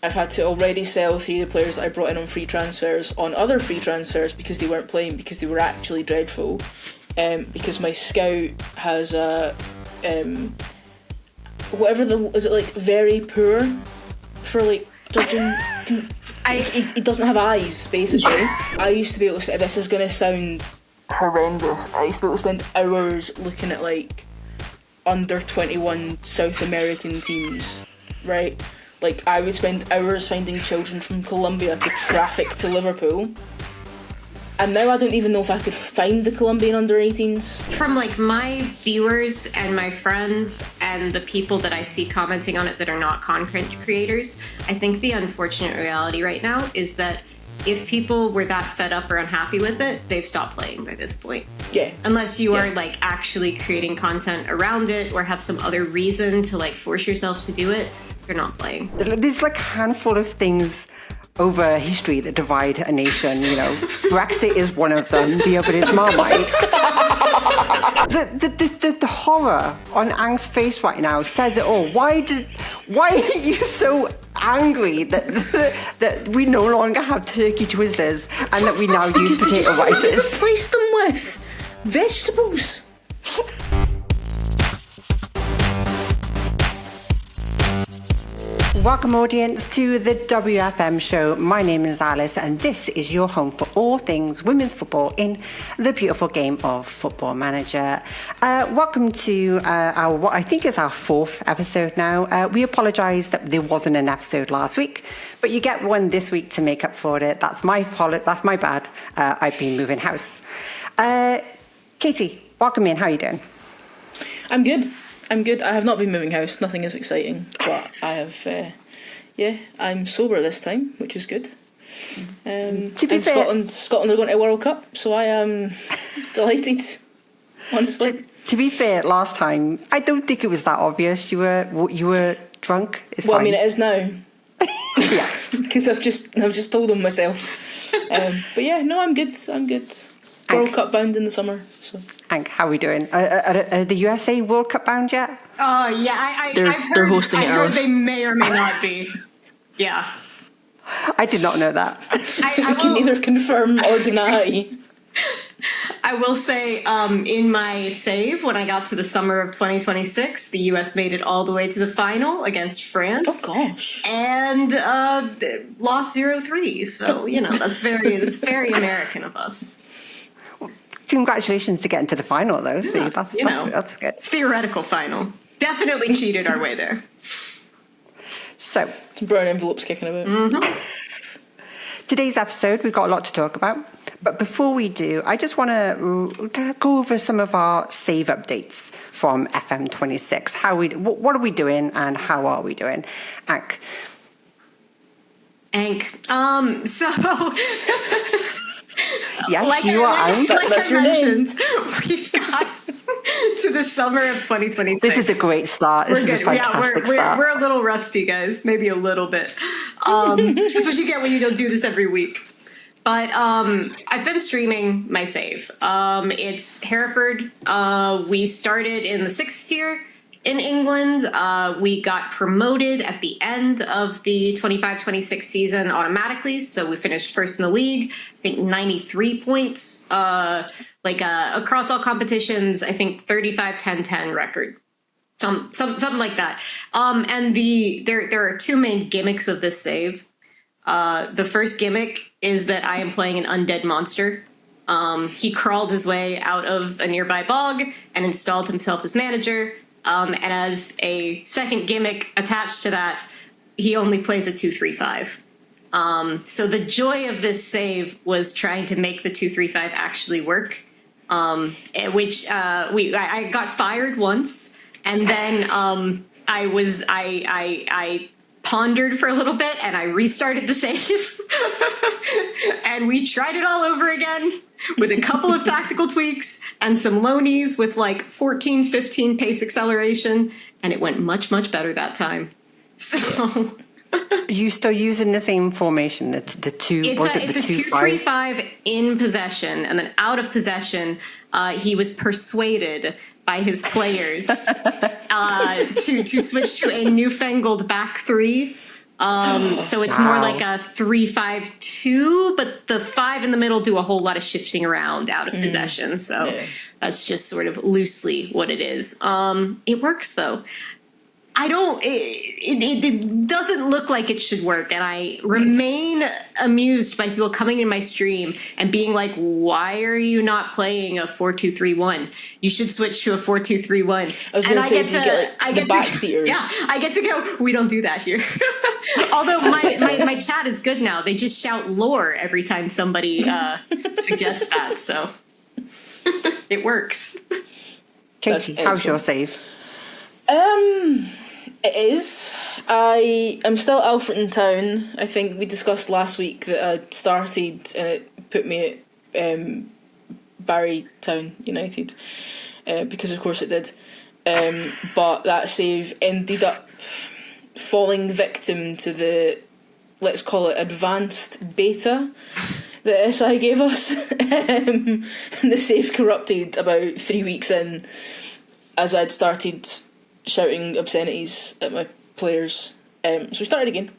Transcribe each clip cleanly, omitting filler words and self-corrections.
I've had to already sell 3 of the players that I brought in on free transfers on other free transfers because they weren't playing, because they were actually dreadful. Because my scout has a is it like very poor for like judging. He doesn't have eyes, basically. I used to be able to say, this is going to sound horrendous, I used to be able to spend hours looking at like under 21 South American teams, right? Like I would spend hours finding children from Colombia to traffic to Liverpool. And now I don't even know if I could find the Colombian under-18s. From like my viewers and my friends and the people that I see commenting on it that are not content creators, I think the unfortunate reality right now is that if people were that fed up or unhappy with it, they've stopped playing by this point. Yeah. Unless you are like actually creating content around it or have some other reason to like force yourself to do it, you're not playing. There's like a handful of things over history that divide a nation, you know. Brexit is one of them, the other is Marmite. The horror on Ang's face right now says it all. Why are you so angry that we no longer have turkey twizzlers and that we now use potato rices? Replace them with vegetables. Welcome, audience, to the WFM Show. My name is Alice, and this is your home for all things women's football in the beautiful game of Football Manager. Welcome to our what I think is our 4th episode now. We apologise that there wasn't an episode last week, but you get one this week to make up for it. That's my bad. I've been moving house. Katy, welcome in. How are you doing? I'm good. I have not been moving house. Nothing is exciting, but I have. I'm sober this time, which is good. To be fair, Scotland are going to a World Cup, so I am delighted. Honestly. To be fair, last time I don't think it was that obvious. You were drunk. It's well, fine. I mean, it is now. Yeah, because I've just told them myself. But yeah, no, I'm good. World Cup bound in the summer. So. Hank, how are we doing? Are the USA World Cup bound yet? Yeah, They're hosting it. I heard they may or may not be. Yeah. I did not know that. I can neither confirm or deny. I will say, in my save, when I got to the summer of 2026, the US made it all the way to the final against France. Oh gosh! And lost 0-3. So that's very American of us. Congratulations to getting to the final, though. So that's good. Theoretical final. Definitely cheated our way there. So, some brown envelopes kicking about. Mm-hmm. Today's episode, we've got a lot to talk about. But before we do, I just want to go over some of our save updates from FM26. What are we doing and how are we doing? Ank. So... Yes, you are. That's your name. We've got to the summer of 2026. This is a great start. This is a fantastic start. We're a little rusty, guys. Maybe a little bit. This is what you get when you don't do this every week. But I've been streaming my save. It's Hereford. We started in the 6th tier in England. We got promoted at the end of the 25-26 season automatically. So we finished first in the league. I think 93 points. Across all competitions, I think 35-10-10 record. Something like that. And there are 2 main gimmicks of this save. The first gimmick is that I am playing an undead monster. He crawled his way out of a nearby bog and installed himself as manager. And as a second gimmick attached to that, he only plays a 2-3-5. So the joy of this save was trying to make the 2-3-5 actually work. I got fired once, and then I pondered for a little bit, and I restarted the save, and we tried it all over again with a couple of tactical tweaks and some loanies with like 14, 15 pace acceleration, and it went much, much better that time. So... Are you still using the same formation? It's a 2-3-5 in possession, and then out of possession, he was persuaded by his players to switch to a newfangled back 3. So it's more like a 3-5-2, but the 5 in the middle do a whole lot of shifting around out of possession. So that's just sort of loosely what it is. It works though. It doesn't look like it should work. And I remain amused by people coming in my stream and being like, why are you not playing a 4-2-3-1? You should switch to a 4-2-3-1. I was going to say, I get to go, we don't do that here. Although my chat is good now. They just shout lore every time somebody suggests that. So it works. Katy, how's your save? It is. I am still at Alfreton Town. I think we discussed last week that I'd started and it put me at Barrytown United because of course it did. But that save ended up falling victim to the, let's call it, advanced beta that SI gave us. And the save corrupted about 3 weeks in as I'd started shouting obscenities at my players. So we started again.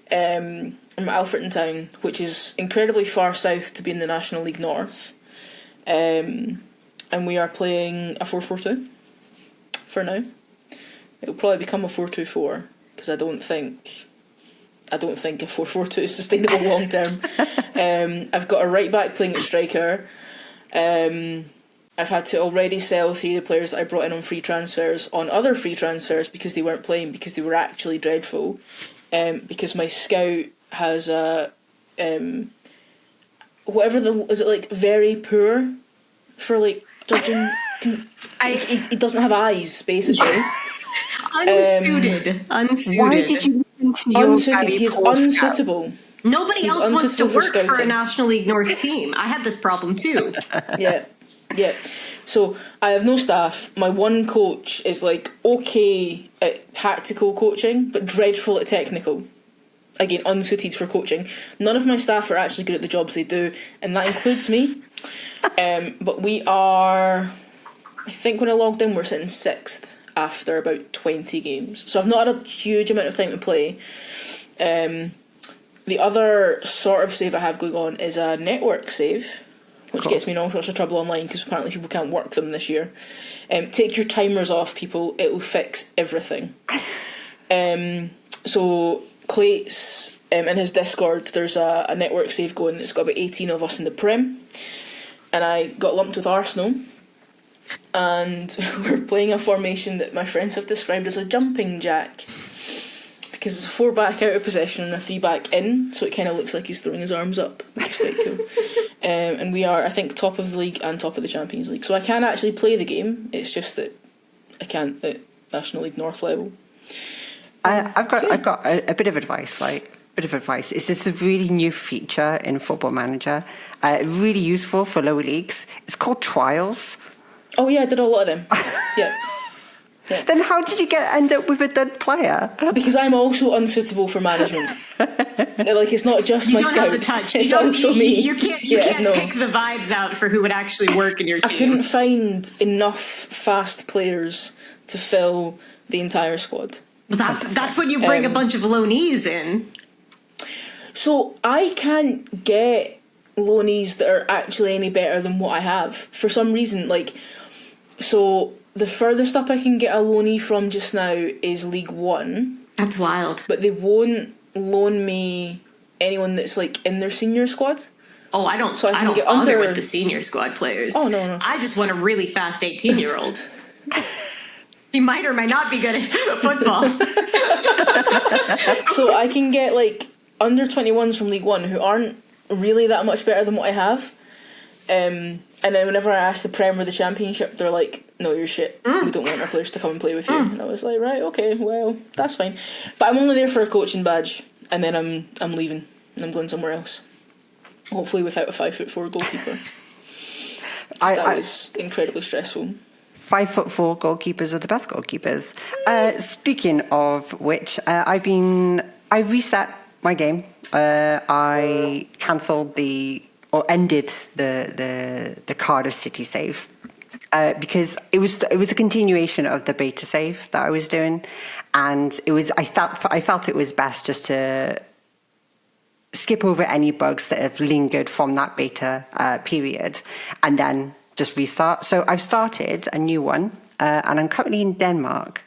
I'm at Alfreton Town, which is incredibly far south to be in the National League North. And we are playing a 4-4-2 for now. It'll probably become a 4-2-4 because I don't think a 4-4-2 is sustainable long term. I've got a right back playing at striker. I've had to already sell 3 of the players that I brought in on free transfers on other free transfers because they weren't playing because they were actually dreadful. Because my scout has a very poor for like judging. He doesn't have eyes basically. Unsuited. Why did you listen to your unsuited? He's unsuitable. Nobody else wants to work for a National League North team. I had this problem too. Yeah. So I have no staff. My one coach is like okay at tactical coaching, but dreadful at technical. Again, unsuited for coaching. None of my staff are actually good at the jobs they do, and that includes me. But we are, I think when I logged in, we're sitting 6th after about 20 games. So I've not had a huge amount of time to play. The other sort of save I have going on is a network save, which gets me in all sorts of trouble online because apparently people can't work them this year. Take your timers off, people. It will fix everything. So Clates, in his Discord, there's a network save going that's got about 18 of us in the Prem. And I got lumped with Arsenal. And we're playing a formation that my friends have described as a jumping jack. Because it's a 4-back out of possession and a 3-back in, so it kind of looks like he's throwing his arms up, which is quite cool. And we are, I think, top of the league and top of the Champions League. So I can actually play the game, it's just that I can't at National League North level. I've got a bit of advice, right? It's this really new feature in Football Manager, really useful for lower leagues. It's called trials. Oh yeah, I did a lot of them. Yeah. Then how did you end up with a dud player? Because I'm also unsuitable for management. Like, it's not just my scouts. It's also me. You can't pick the vibes out for who would actually work in your team. I couldn't find enough fast players to fill the entire squad. Well, that's when you bring a bunch of loanees in. So I can't get loanees that are actually any better than what I have. For some reason, so the furthest up I can get a loanee from just now is League One. That's wild. But they won't loan me anyone that's in their senior squad. Oh, I don't bother with the senior squad players. Oh, no. I just want a really fast 18-year-old. He might or might not be good at football. So I can get under 21s from League One who aren't really that much better than what I have. And then whenever I ask the Prem or the Championship, they're like, no, you're shit. We don't want our players to come and play with you. And I was like, right, okay, well, that's fine. But I'm only there for a coaching badge, and then I'm leaving, and I'm going somewhere else. Hopefully without a 5'4" goalkeeper. That was incredibly stressful. 5'4" goalkeepers are the best goalkeepers. Speaking of which, I reset my game. I cancelled ended the Cardiff City save because it was a continuation of the beta save that I was doing, and I felt it was best just to skip over any bugs that have lingered from that beta period, and then just restart. So I've started a new one, and I'm currently in Denmark,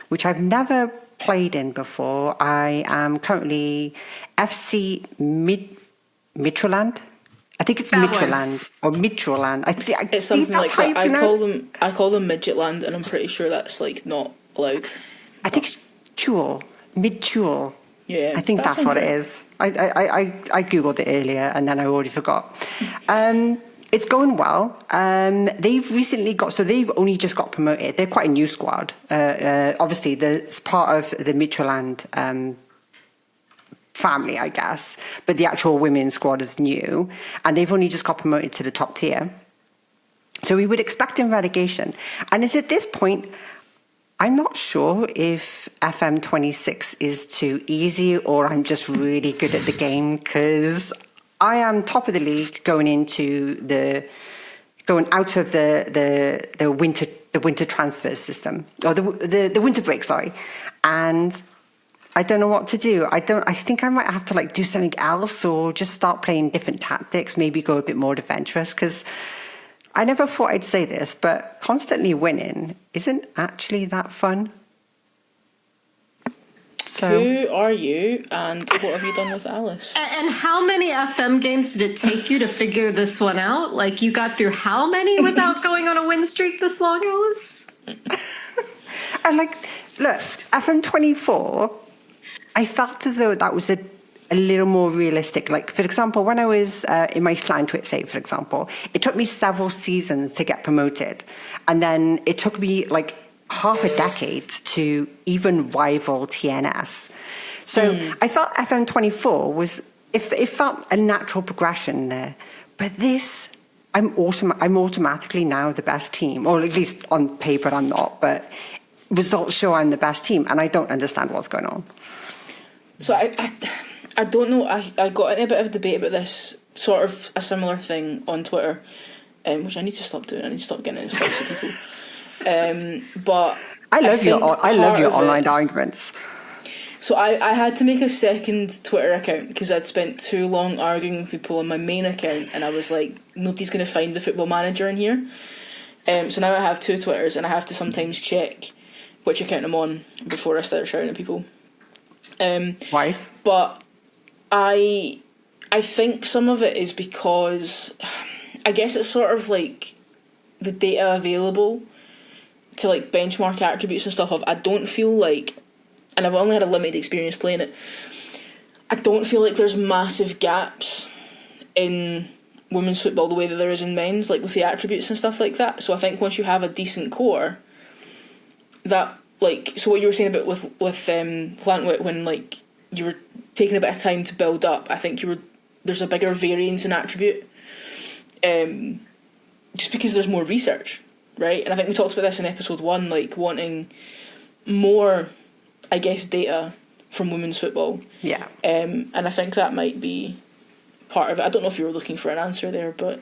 which I've never played in before. I am currently FC Midtjylland. I think it's Midtjylland or Midtjylland. It's something like that. I call them Midgetland, and I'm pretty sure that's like not allowed. I think it's Midtjylland. Yeah, I think that's what it is. I googled it earlier and then I already forgot. It's going well. They've only just got promoted. They're quite a new squad. Obviously, it's part of the Midtjylland family, I guess. But the actual women's squad is new, and they've only just got promoted to the top tier. So we would expect in relegation. And it's at this point, I'm not sure if FM26 is too easy or I'm just really good at the game, because I am top of the league going out of the winter transfer system, or the winter break, sorry. And I don't know what to do. I think I might have to do something else, or just start playing different tactics, maybe go a bit more adventurous, because I never thought I'd say this, but constantly winning isn't actually that fun. So, who are you, and what have you done with Alice? And how many FM games did it take you to figure this one out? Like, you got through how many without going on a win streak this long, Alice? And look, FM24, I felt as though that was a little more realistic. Like, for example, when I was in my Tnoy Cna't Sepll, for example, it took me several seasons to get promoted. And then it took me half a decade to even rival TNS. So I felt FM24 it felt a natural progression there. But this, I'm automatically now the best team, or at least on paper I'm not, but results show I'm the best team, and I don't understand what's going on. So I don't know. I got in a bit of a debate about this, sort of a similar thing on Twitter, which I need to stop doing. I need to stop getting into fights with people. But I love your online arguments. So I had to make a second Twitter account because I'd spent too long arguing with people on my main account, and I was like, nobody's going to find the Football Manager in here. So now I have two Twitters, and I have to sometimes check which account I'm on before I start shouting at people. Wise. But I think some of it is because I guess it's sort of like the data available to benchmark attributes and stuff of. I don't feel like, and I've only had a limited experience playing it, I don't feel like there's massive gaps in women's football the way that there is in men's, with the attributes and stuff like that. So I think once you have a decent core, that so what you were saying about with Llantwit, when you were taking a bit of time to build up, I think there's a bigger variance in attribute, just because there's more research, right? And I think we talked about this in episode 1, wanting more, I guess, data from women's football. Yeah. And I think that might be part of it. I don't know if you were looking for an answer there, but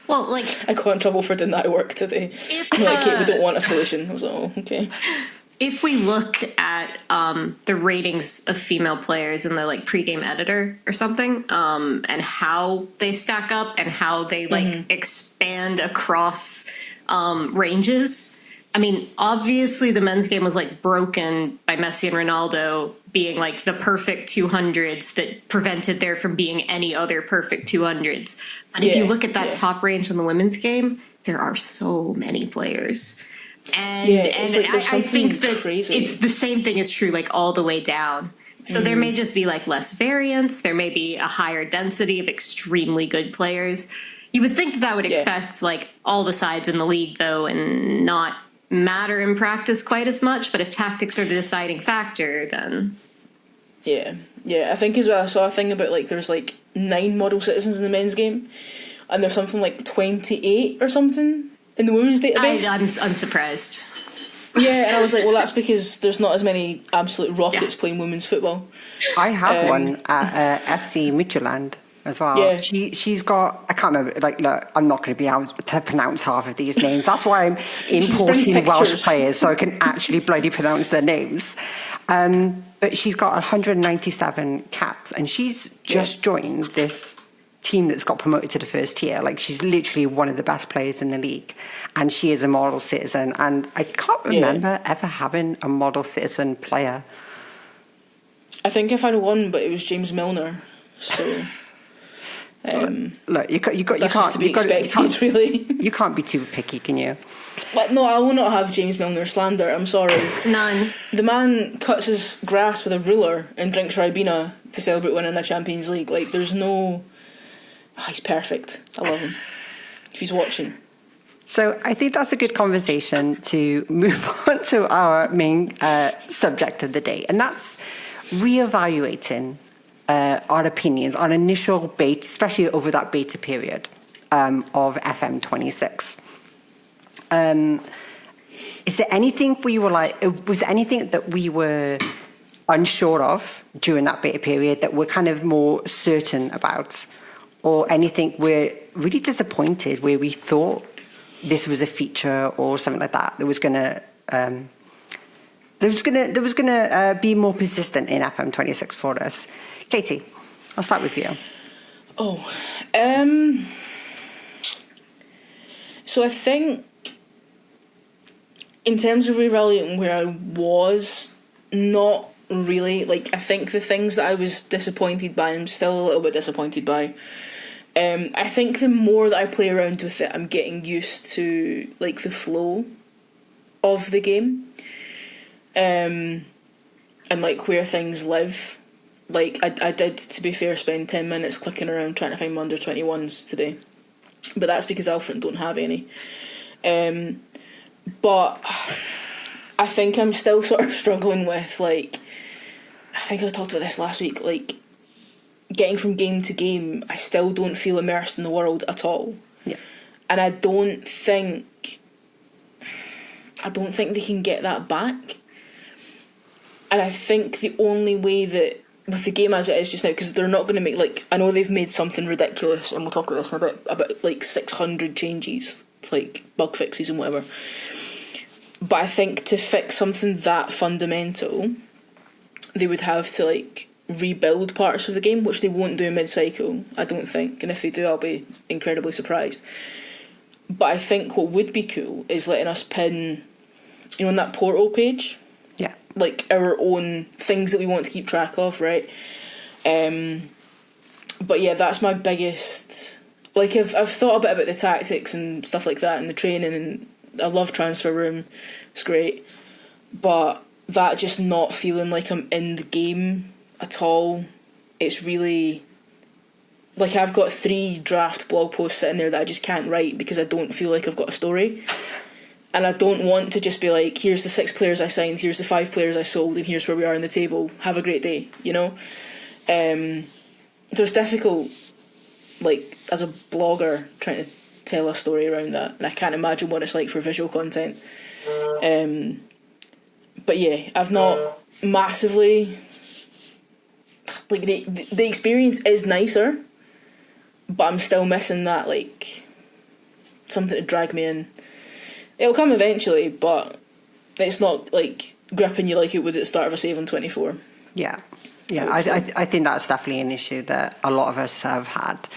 well, I got in trouble for doing that work today. Kate, we don't want a solution. I was like, oh, okay. If we look at the ratings of female players in the pre-game editor or something, and how they stack up and how they expand across ranges. I mean, obviously the men's game was broken by Messi and Ronaldo being the perfect 200s that prevented there from being any other perfect 200s. But if you look at that top range in the women's game, there are so many players. And I think that crazy. It's the same thing is true all the way down. So there may just be less variance. There may be a higher density of extremely good players. You would think that would affect all the sides in the league, though, and not matter in practice quite as much. But if tactics are the deciding factor, then I think as well. I saw a thing about there's 9 model citizens in the men's game, and there's something 28 or something in the women's database. I'm unsurprised. Yeah, and I was like, well, that's because there's not as many absolute rockets playing women's football. I have one at SC Midtjylland as well. Yeah. She's got a can't remember. Like, look, I'm not going to be able to pronounce half of these names. That's why I'm importing Welsh players so I can actually bloody pronounce their names. But she's got 197 caps, and she's just joined this team that's got promoted to the first tier. Like, she's literally one of the best players in the league, and she is a model citizen. And I can't remember ever having a model citizen player. I think I've had one, but it was James Milner. So, look, you can't to be expected, really. You can't be too picky, can you? Like, no, I will not have James Milner slander. I'm sorry. None. The man cuts his grass with a ruler and drinks Ribena to celebrate winning the Champions League. Like, there's no. Oh, he's perfect. I love him. If he's watching. So I think that's a good conversation to move on to our main subject of the day, and that's reevaluating our opinions on initial beta, especially over that beta period of FM26. Is there anything we were like? Was there anything that we were unsure of during that beta period that we're kind of more certain about, or anything we're really disappointed where we thought this was a feature or something like that was gonna be more persistent in FM26 for us? Katy, I'll start with you. So I think in terms of reevaluating where I was, not really. Like, I think the things that I was disappointed by, I'm still a little bit disappointed by. I think the more that I play around with it, I'm getting used to, like, the flow of the game. And, like, where things live. Like, I did, to be fair, spend 10 minutes clicking around trying to find my under-21s today. But that's because Alfred don't have any. But I think I'm still sort of struggling with, like, I think I talked about this last week, like, getting from game to game, I still don't feel immersed in the world at all. Yeah. And I don't think they can get that back. And I think the only way that, with the game as it is just now, because they're not going to make, like, I know they've made something ridiculous, and we'll talk about this in a bit, about like 600 changes, like bug fixes and whatever. But I think to fix something that fundamental, they would have to, like, rebuild parts of the game, which they won't do mid-cycle, I don't think. And if they do, I'll be incredibly surprised. But I think what would be cool is letting us pin, you know, on that portal page, like, our own things that we want to keep track of, right? But yeah, that's my biggest. Like, I've thought a bit about the tactics and stuff like that, and the training, and I love Transfer Room, it's great. But that just not feeling like I'm in the game at all, it's really. Like, I've got 3 draft blog posts sitting there that I just can't write because I don't feel like I've got a story. And I don't want to just be like, here's the 6 players I signed, here's the 5 players I sold, and here's where we are in the table. Have a great day, you know? So it's difficult, like, as a blogger, trying to tell a story around that. And I can't imagine what it's like for visual content. But yeah, I've not massively... Like, the experience is nicer, but I'm still missing that, like, something to drag me in. It'll come eventually, but it's not, like, gripping you like it would at the start of a save on 24. Yeah. I think that's definitely an issue that a lot of us have had.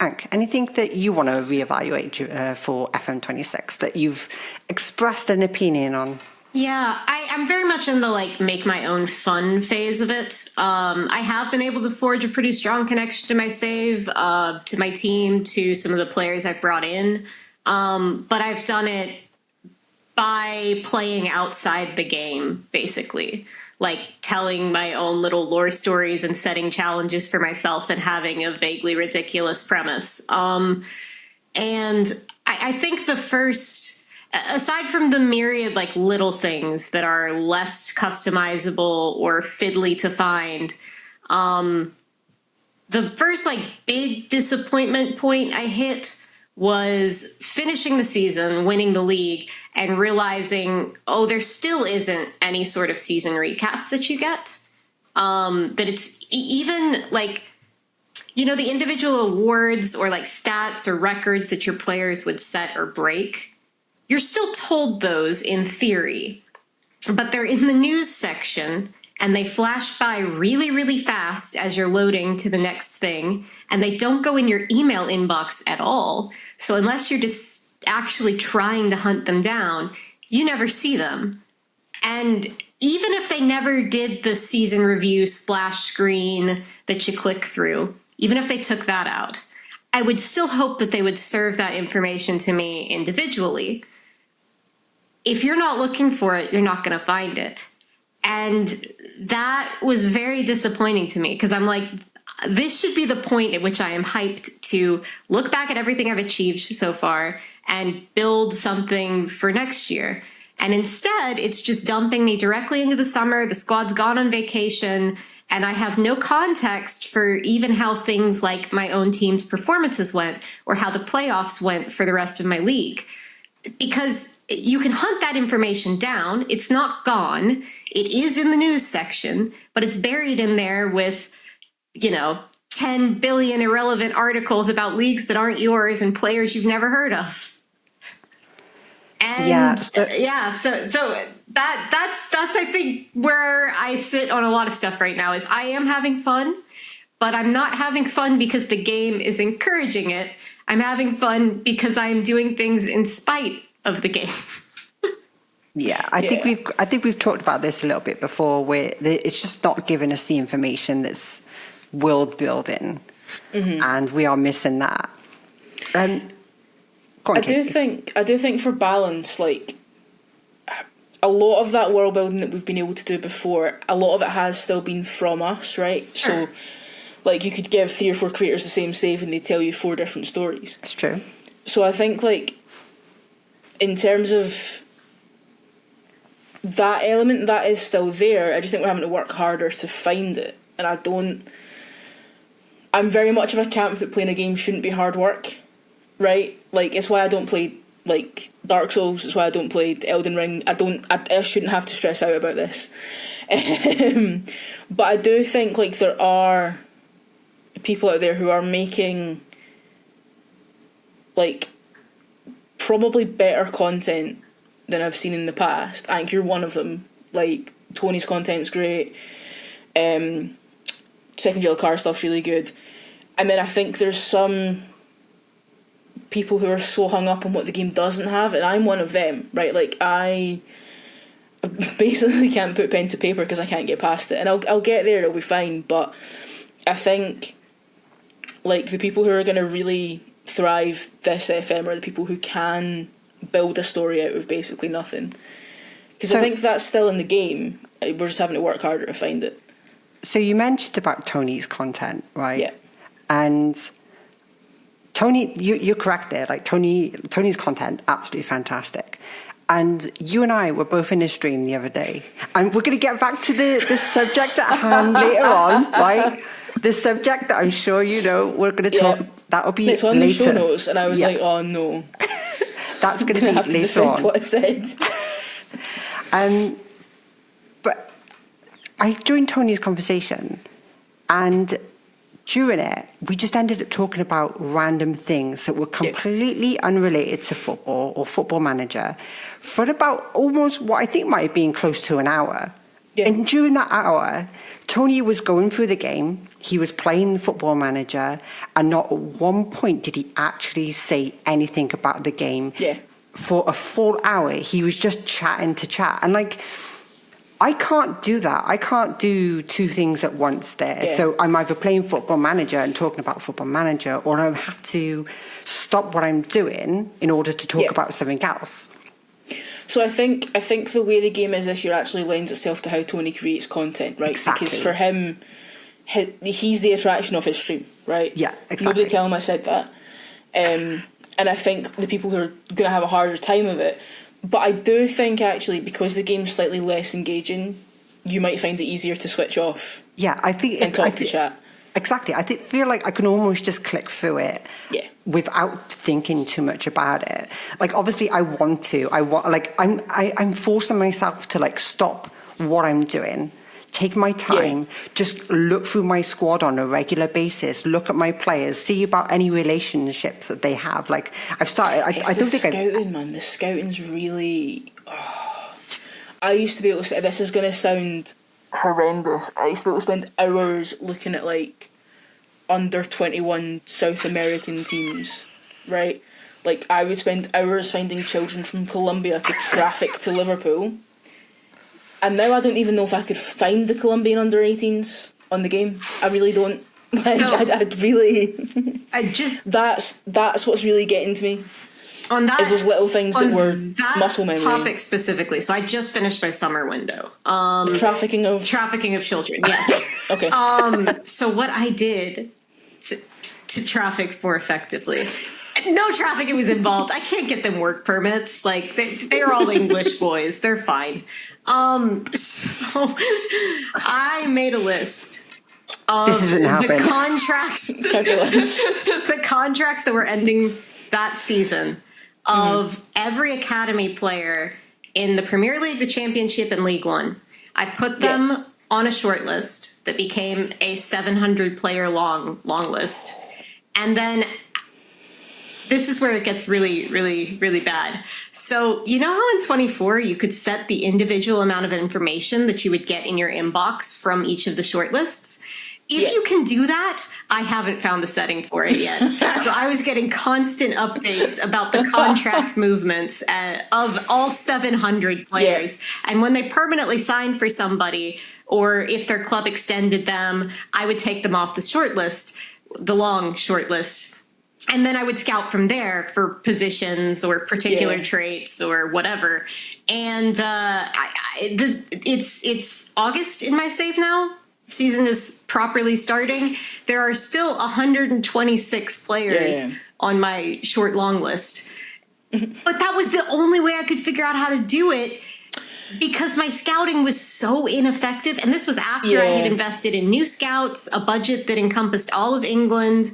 Ank, anything that you want to reevaluate for FM26 that you've expressed an opinion on? Yeah, I'm very much in the, like, make my own fun phase of it. I have been able to forge a pretty strong connection to my save, to my team, to some of the players I've brought in. But I've done it by playing outside the game, basically. Like, telling my own little lore stories and setting challenges for myself and having a vaguely ridiculous premise. And I think the first, aside from the myriad, like, little things that are less customizable or fiddly to find, the first, like, big disappointment point I hit was finishing the season, winning the league, and realizing, there still isn't any sort of season recap that you get. That it's even, like, the individual awards or like stats or records that your players would set or break, you're still told those in theory, but they're in the news section and they flash by really, really fast as you're loading to the next thing, and they don't go in your email inbox at all. So unless you're just actually trying to hunt them down, you never see them. And even if they never did the season review splash screen that you click through, even if they took that out, I would still hope that they would serve that information to me individually. If you're not looking for it, you're not going to find it. And that was very disappointing to me, because I'm like, this should be the point at which I am hyped to look back at everything I've achieved so far and build something for next year. And instead, it's just dumping me directly into the summer. The squad's gone on vacation, and I have no context for even how things like my own team's performances went or how the playoffs went for the rest of my league. Because you can hunt that information down. It's not gone. It is in the news section, but it's buried in there with, 10 billion irrelevant articles about leagues that aren't yours and players you've never heard of. And so that's I think where I sit on a lot of stuff right now is I am having fun, but I'm not having fun because the game is encouraging it. I'm having fun because I am doing things in spite of the game. I think we've talked about this a little bit before, where it's just not giving us the information that's world building, and we are missing that. I do think for balance, like a lot of that world building that we've been able to do before, a lot of it has still been from us, right? Sure. So, like, you could give 3 or 4 creators the same save and they tell you 4 different stories. It's true. So I think, like, in terms of that element, that is still there. I just think we're having to work harder to find it. And I'm very much of a camp that playing a game shouldn't be hard work, right? Like, it's why I don't play, like, Dark Souls. It's why I don't play Elden Ring. I shouldn't have to stress out about this. But I do think, like, there are people out there who are making, like, probably better content than I've seen in the past. I think you're one of them. Like, Tony's content's great. Second Yellow Car stuff's really good. And then I think there's some people who are so hung up on what the game doesn't have, and I'm one of them, right? Like, I basically can't put pen to paper because I can't get past it. And I'll get there, it'll be fine. But I think, like, the people who are going to really thrive this FM are the people who can build a story out of basically nothing. Because I think that's still in the game. We're just having to work harder to find it. So you mentioned about Tony's content, right? Yeah. And Tony, you're correct there. Like, Tony's content, absolutely fantastic. And you and I were both in a stream the other day, and we're going to get back to the subject at hand later on, right? The subject that I'm sure you know we're going to talk. That'll be it's on later. The show notes, and I was like, oh no, that's going to be have later to on. What I said. But I joined Tony's conversation, and during it, we just ended up talking about random things that were completely unrelated to football or Football Manager for about almost what I think might have been close to an hour. Yeah. And during that hour, Tony was going through the game, he was playing Football Manager, and not at one point did he actually say anything about the game. Yeah. For a full hour, he was just chatting to chat. And, like, I can't do that. I can't do 2 things at once there. Yeah. So I'm either playing Football Manager and talking about Football Manager, or I have to stop what I'm doing in order to talk about something else. So I think the way the game is this year actually lends itself to how Tony creates content, right? Exactly. Because for him, he's the attraction of his stream, right? Yeah, exactly. Nobody tell him I said that. And I think the people who are going to have a harder time of it. But I do think, actually, because the game's slightly less engaging, you might find it easier to switch off. Yeah, I think... And talk to chat. Exactly. I feel like I can almost just click through it without thinking too much about it. Like, obviously, I'm forcing myself to, like, stop what I'm doing take my time, just look through my squad on a regular basis, look at my players, see about any relationships that they have. Like I've started, I don't think scouting, man. The scouting's really. I used to be able to say, this is going to sound horrendous. I used to be able to spend hours looking at like under 21 South American teams, right? Like I would spend hours finding children from Colombia to traffic to Liverpool. And now I don't even know if I could find the Colombian under-18s on the game. I really don't. Like, So, I'd really. That's what's really getting to me. On that, is those little things that were muscle memory. Topic specifically. So I just finished my summer window. Trafficking of children. Yes. Okay. So what I did to traffic more effectively. No trafficking was involved. I can't get them work permits. Like they're all English boys. They're fine. So I made a list of the contracts, the contracts that were ending that season of every academy player in the Premier League, the Championship, and League One. I put them on a short list that became a 700 player long list. And then this is where it gets really, really, really bad. So you know how in 24 you could set the individual amount of information that you would get in your inbox from each of the shortlists? If you can do that, I haven't found the setting for it yet. So I was getting constant updates about the contract movements of all 700 players. Yeah. And when they permanently signed for somebody, or if their club extended them, I would take them off the shortlist, the long shortlist. And then I would scout from there for positions or particular traits or whatever. And it's August in my save now. Season is properly starting. There are still 126 players on my short long list. But that was the only way I could figure out how to do it because my scouting was so ineffective. And this was after I had invested in new scouts, a budget that encompassed all of England.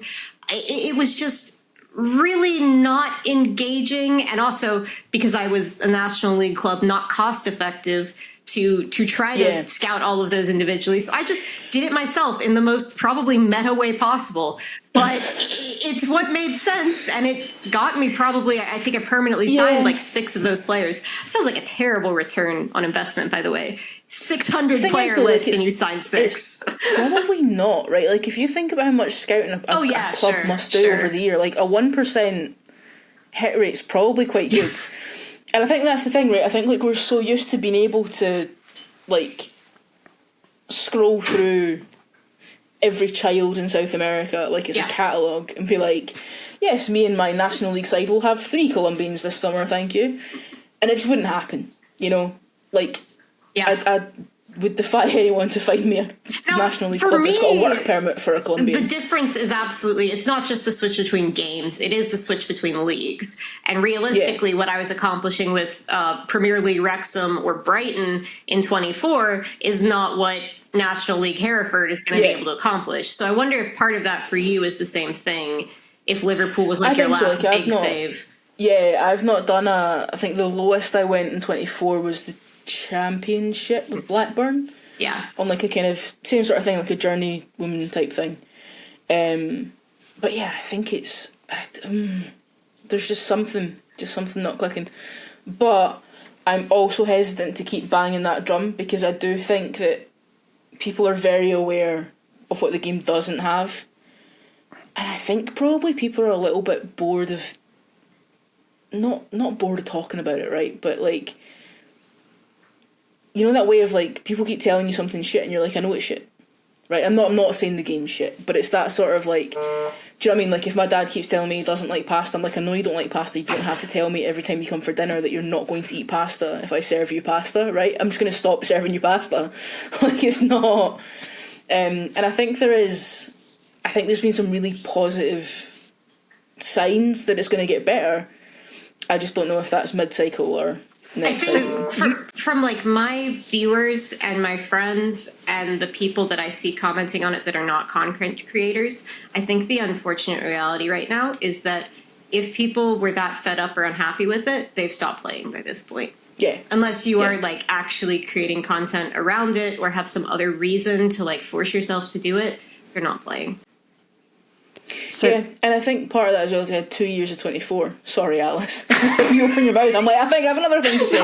It was just really not engaging. And also because I was a National League club, not cost effective to try to scout all of those individually. So I just did it myself in the most probably meta way possible. But it's what made sense, and it got me probably, I think I permanently signed like 6 of those players. Sounds like a terrible return on investment, by the way. 600 player list and you signed 6. Probably not, right? Like if you think about how much scouting a club must do over the year, like a 1% hit rate's probably quite good. And I think that's the thing, right? I think like we're so used to being able to like scroll through every child in South America like it's a catalogue and be like, yes, me and my National League side will have 3 Colombians this summer, thank you. And it just wouldn't happen, you know? Like, I would defy anyone to find me a National League club that's got a work permit for a Colombian. The difference is absolutely, it's not just the switch between games, it is the switch between leagues. And realistically, what I was accomplishing with Premier League Wrexham or Brighton in 24 is not what National League Hereford is going to be able to accomplish. So I wonder if part of that for you is the same thing, if Liverpool was like your last big save. Yeah, I've not done I think the lowest I went in 24 was the Championship with Blackburn. Yeah. On like a kind of same sort of thing, like a journeywoman type thing. But yeah, I think it's there's just something not clicking. But I'm also hesitant to keep banging that drum because I do think that people are very aware of what the game doesn't have. And I think probably people are a little bit bored of not bored of talking about it, right? But like, you know that way of like people keep telling you something shit and you're like, I know it's shit, right? I'm not saying the game's shit, but it's that sort of like, do you know what I mean? Like if my dad keeps telling me he doesn't like pasta, I'm like, I know you don't like pasta. You don't have to tell me every time you come for dinner that you're not going to eat pasta if I serve you pasta, right? I'm just going to stop serving you pasta. Like it's not. And I think there's been some really positive signs that it's going to get better. I just don't know if that's mid-cycle or next cycle. From like my viewers and my friends and the people that I see commenting on it that are not content creators, I think the unfortunate reality right now is that if people were that fed up or unhappy with it, they've stopped playing by this point. Yeah. Unless you are like actually creating content around it or have some other reason to like force yourself to do it, you're not playing. So, yeah, and I think part of that as well is I had 2 years of 24. Sorry, Alice. You open your mouth. I'm like, I think I have another thing to say.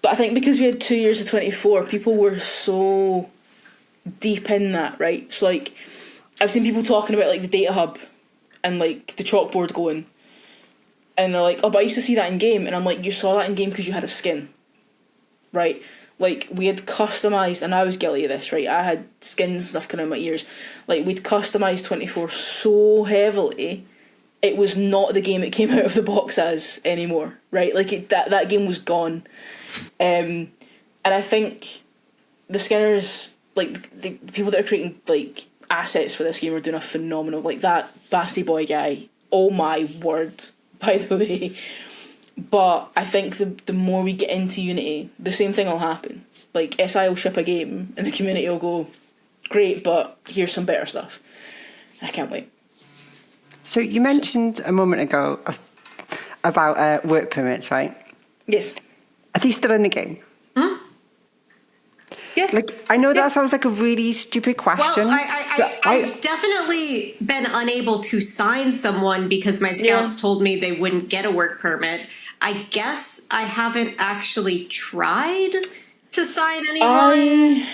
But I think because we had 2 years of 24, people were so deep in that, right? So, like, I've seen people talking about, like, the data hub and, like, the chalkboard going. And they're like, oh, but I used to see that in game. And I'm like, you saw that in game because you had a skin, right? Like, we had customised, and I was guilty of this, right? I had skins and stuff coming out of my ears. Like, we'd customised 24 so heavily, it was not the game it came out of the box as anymore, right? Like, that game was gone. And I think the skinners, like, the people that are creating, like, assets for this game are doing a phenomenal, like, that Bassy Boy guy, oh my word, by the way. But I think the more we get into Unity, the same thing will happen. Like, SI will ship a game, and the community will go, great, but here's some better stuff. I can't wait. So you mentioned a moment ago about work permits, right? Yes. Are they still in the game? Yeah. Like, I know that sounds like a really stupid question. Well, I've definitely been unable to sign someone because my scouts told me they wouldn't get a work permit. I guess I haven't actually tried to sign anyone.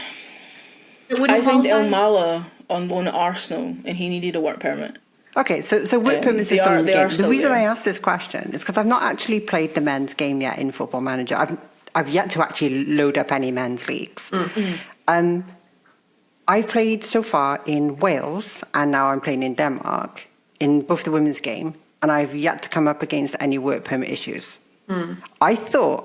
I signed El Mala on loan at Arsenal, and he needed a work permit. Okay, so work permits is still in the game. The reason there. I asked this question is because I've not actually played the men's game yet in Football Manager. I've yet to actually load up any men's leagues. I've played so far in Wales, and now I'm playing in Denmark, in both the women's game, and I've yet to come up against any work permit issues. I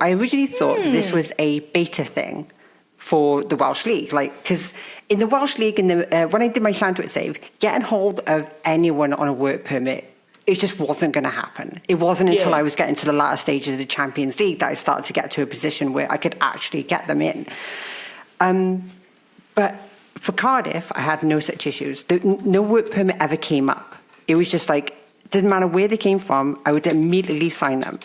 originally thought that this was a beta thing for the Welsh League, like, because in the Welsh League, when I did my Llanwit save, getting hold of anyone on a work permit, it just wasn't going to happen. It wasn't until I was getting to the latter stages of the Champions League that I started to get to a position where I could actually get them in. But for Cardiff, I had no such issues. No work permit ever came up. It was just like, didn't matter where they came from, I would immediately sign them.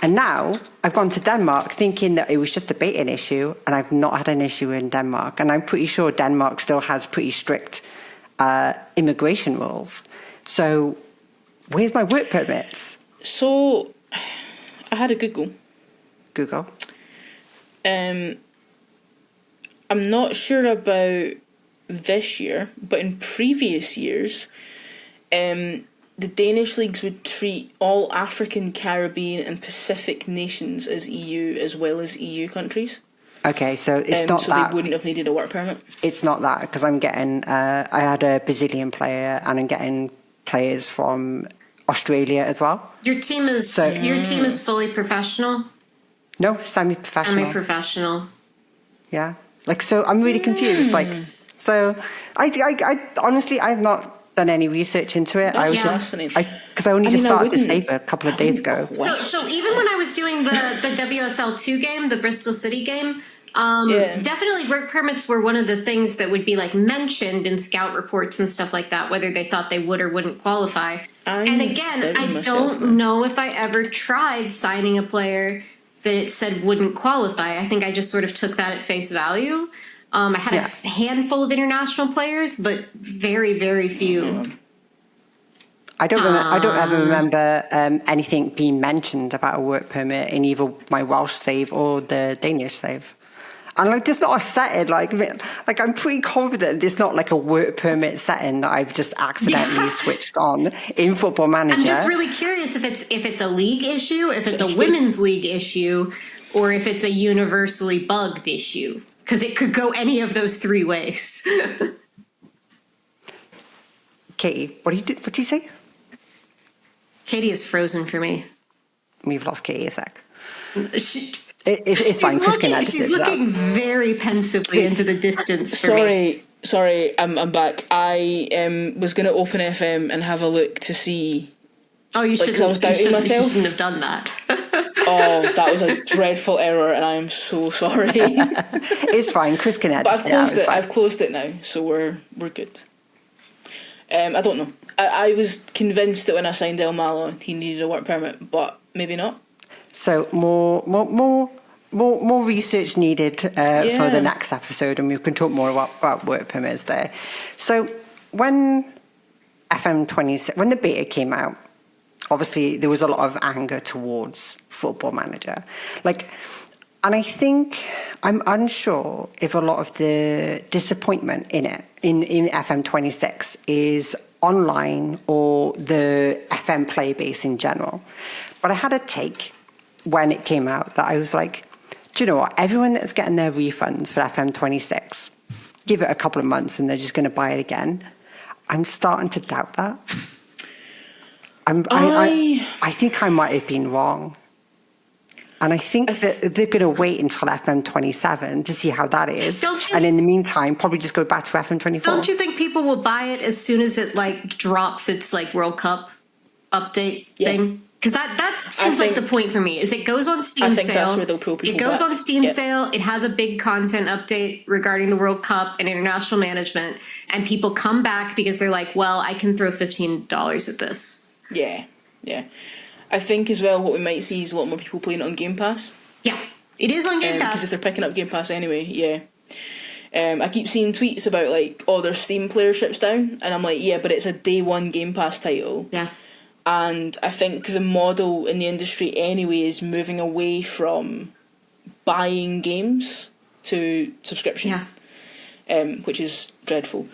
And now I've gone to Denmark thinking that it was just a baiting issue, and I've not had an issue in Denmark. And I'm pretty sure Denmark still has pretty strict immigration rules. So where's my work permits? So I had a Google. I'm not sure about this year, but in previous years, the Danish leagues would treat all African, Caribbean and Pacific nations as EU as well as EU countries. Okay, so it's not so that. they wouldn't have needed a work permit. It's not that, because I'm getting, I had a Brazilian player and I'm getting players from Australia as well. Your team is fully professional? No, semi-professional. Semi-professional. Yeah. Like, so I'm really confused. Like, so I honestly, I've not done any research into it. That's I was fascinating. because I only just started to save a couple of days ago. So even when I was doing the WSL 2 game, the Bristol City game, definitely work permits were one of the things that would be like mentioned in scout reports and stuff like that, whether they thought they would or wouldn't qualify. And again, I don't know if I ever tried signing a player that it said wouldn't qualify. I think I just sort of took that at face value. I had a handful of international players, but very, very few. I don't ever remember anything being mentioned about a work permit in either my Welsh save or the Danish save. And like, there's not a setting, like I'm pretty confident there's not like a work permit setting that I've just accidentally switched on in Football Manager. I'm just really curious if it's a league issue, if it's a women's league issue, or if it's a universally bugged issue. Because it could go any of those three ways. Katy, what do you say? Katy is frozen for me. We've lost Katy a sec. It's fine. She's looking very pensively into the distance for me. Sorry, I'm back. I was going to open FM and have a look to see. Oh, you shouldn't. I was doubting myself. You shouldn't have done that. Oh, that was a dreadful error, and I am so sorry. It's fine. Chris can edit. But I've closed it. I've closed it now, so we're good. I don't know. I was convinced that when I signed El Malo, he needed a work permit, but maybe not. So more research needed for the next episode, and we can talk more about work permits there. So when FM26, when the beta came out, obviously there was a lot of anger towards Football Manager. And I think, I'm unsure if a lot of the disappointment in it, in FM26, is online or the FM player base in general. But I had a take when it came out that I was like, do you know what? Everyone that's getting their refunds for FM26, give it a couple of months and they're just going to buy it again. I'm starting to doubt that. I think I might have been wrong. And I think that they're going to wait until FM27 to see how that is. And in the meantime, probably just go back to FM24. Don't you think people will buy it as soon as it drops its World Cup update thing? Because that seems like the point for me. Is it goes on Steam sale. I think that's where they'll pull people. It goes on Steam sale. It has a big content update regarding the World Cup and international management, and people come back because they're like, "Well, I can throw $15 at this." Yeah. I think as well what we might see is a lot more people playing it on Game Pass. Yeah, it is on Game Pass. Because if they're picking up Game Pass anyway, I keep seeing tweets about their Steam playership's down, and I'm like, yeah, but it's a day one Game Pass title. Yeah. And I think the model in the industry anyway is moving away from buying games to subscription. Yeah. Which is dreadful.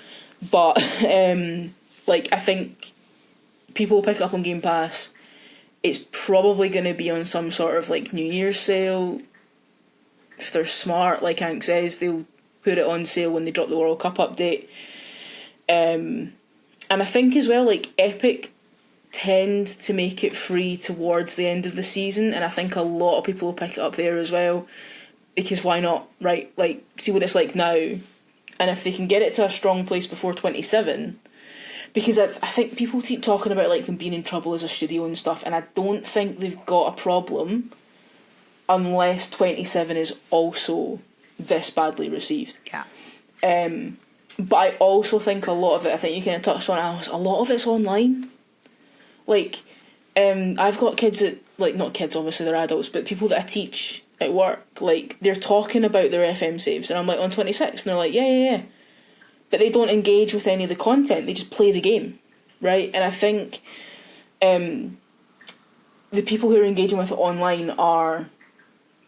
But I think people will pick it up on Game Pass. It's probably going to be on some sort of New Year's sale. If they're smart, like Hank says, they'll put it on sale when they drop the World Cup update. And I think as well, Epic tend to make it free towards the end of the season, and I think a lot of people will pick it up there as well, because why not, right? See what it's like now, and if they can get it to a strong place before 27, because I think people keep talking about them being in trouble as a studio and stuff, and I don't think they've got a problem unless 27 is also this badly received. Yeah. But I also think a lot of it, I think you kind of touched on Alice, a lot of it's online. I've got kids that, not kids, obviously, they're adults, but people that I teach at work, they're talking about their FM saves, and I'm on 26, and they're like, yeah. But they don't engage with any of the content, they just play the game, right? And I think the people who are engaging with it online are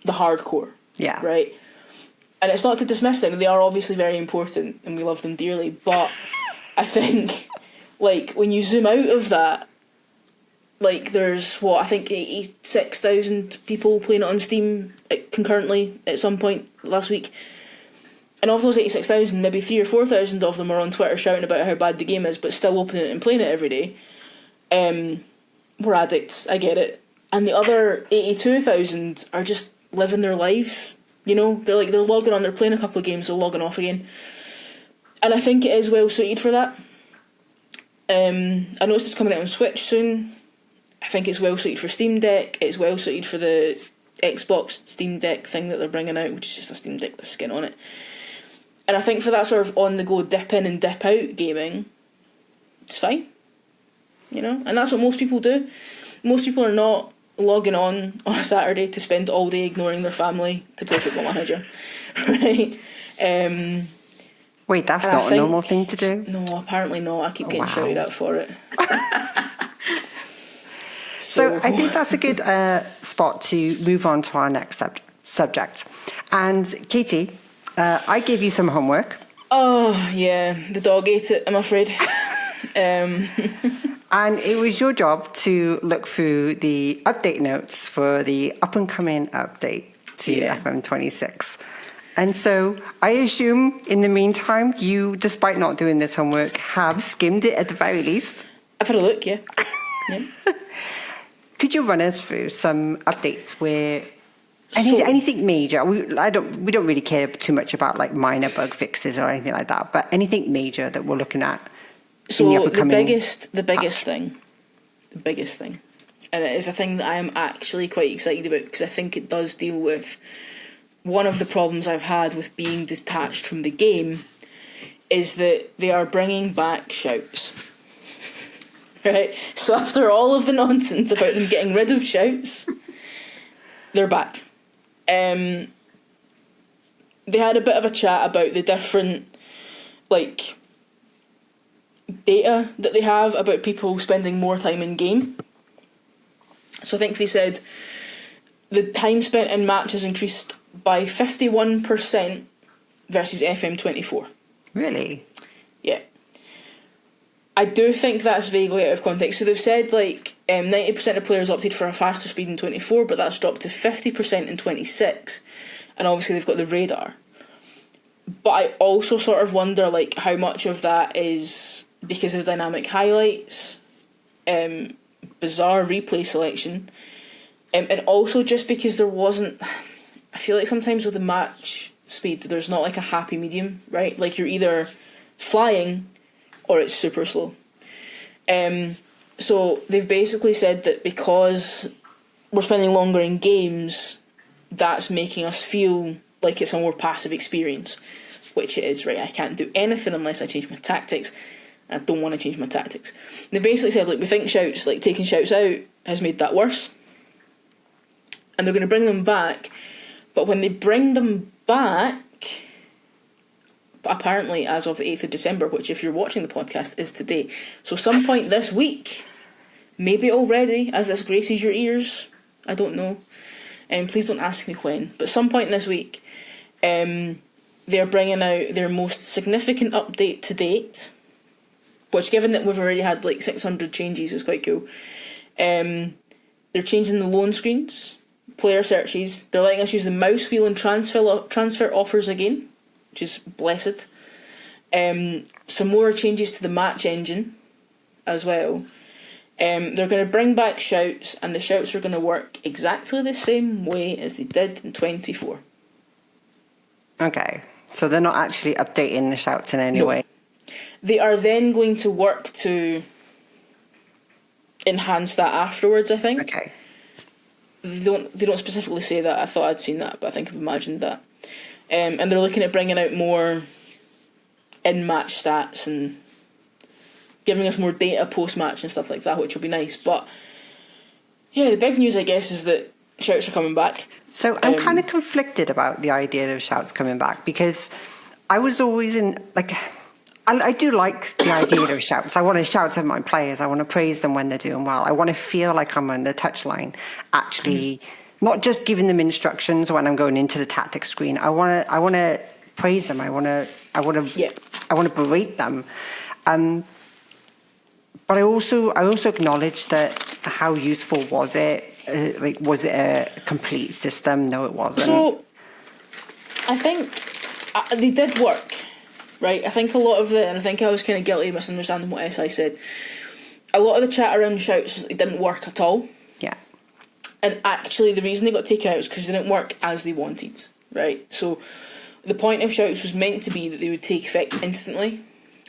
the hardcore, right? And it's not to dismiss them, they are obviously very important, and we love them dearly, but I think, when you zoom out of that, there's, 86,000 people playing it on Steam concurrently at some point last week. And of those 86,000, maybe 3,000 or 4,000 of them are on Twitter shouting about how bad the game is, but still opening it and playing it every day. We're addicts, I get it. And the other 82,000 are just living their lives. They're logging on, they're playing a couple of games, they're logging off again. And I think it is well suited for that. I noticed it's coming out on Switch soon. I think it's well suited for Steam Deck. It's well suited for the Xbox Steam Deck thing that they're bringing out, which is just a Steam Deck with skin on it. And I think for that sort of on-the-go dip in and dip out gaming, it's fine. And that's what most people do. Most people are not logging on a Saturday to spend all day ignoring their family to play Football Manager, right? Wait, that's not a normal thing to do? No, apparently not. I keep getting shouted at for it. So I think that's a good spot to move on to our next subject. And Katy, I gave you some homework. Oh, yeah. The dog ate it, I'm afraid. And it was your job to look through the update notes for the up-and-coming update to FM26. And so I assume in the meantime, you, despite not doing this homework, have skimmed it at the very least. I've had a look, yeah. Could you run us through some updates where anything major? We don't really care too much about minor bug fixes or anything like that, but anything major that we're looking at. So the biggest thing, and it is a thing that I am actually quite excited about because I think it does deal with one of the problems I've had with being detached from the game, is that they are bringing back shouts. Right, so after all of the nonsense about them getting rid of shouts, they're back. They had a bit of a chat about the different, like, data that they have about people spending more time in game. So I think they said the time spent in matches increased by 51% versus FM24. Really? Yeah. I do think that's vaguely out of context. So they've said, like, 90% of players opted for a faster speed in 24, but that's dropped to 50% in 26. And obviously they've got the radar. But I also sort of wonder, like, how much of that is because of dynamic highlights, bizarre replay selection, and also just because there wasn't... I feel like sometimes with the match speed, there's not, like, a happy medium, right? Like, you're either flying or it's super slow. So they've basically said that because we're spending longer in games, that's making us feel like it's a more passive experience, which it is, right? I can't do anything unless I change my tactics. I don't want to change my tactics. They basically said, like, we think shouts, like taking shouts out, has made that worse. And they're going to bring them back. But when they bring them back, apparently as of the 8th of December, which if you're watching the podcast is today, so some point this week, maybe already, as this graces your ears, I don't know, please don't ask me when, but some point this week, they're bringing out their most significant update to date, which, given that we've already had like 600 changes, is quite cool. They're changing the loan screens, player searches, they're letting us use the mouse wheel and transfer offers again, which is blessed. Some more changes to the match engine as well. They're going to bring back shouts, and the shouts are going to work exactly the same way as they did in 24. Okay, so they're not actually updating the shouts in any way. They are then going to work to enhance that afterwards, I think. Okay. They don't specifically say that. I thought I'd seen that, but I think I've imagined that. And they're looking at bringing out more in-match stats and giving us more data post-match and stuff like that, which will be nice. But yeah, the big news, I guess, is that shouts are coming back. So I'm kind of conflicted about the idea of shouts coming back, because I was always in, like, I do like the idea of shouts. I want to shout at my players. I want to praise them when they're doing well. I want to feel like I'm on the touchline, actually, not just giving them instructions when I'm going into the tactics screen. I want to praise them. I want to berate them. But I also acknowledge that how useful was it? Was it a complete system? No, it wasn't. So I think they did work, right? I think a lot of it, and I think I was kind of guilty of misunderstanding what SI said. A lot of the chat around shouts was that they didn't work at all. Yeah. And actually, the reason they got taken out was because they didn't work as they wanted, right? So the point of shouts was meant to be that they would take effect instantly,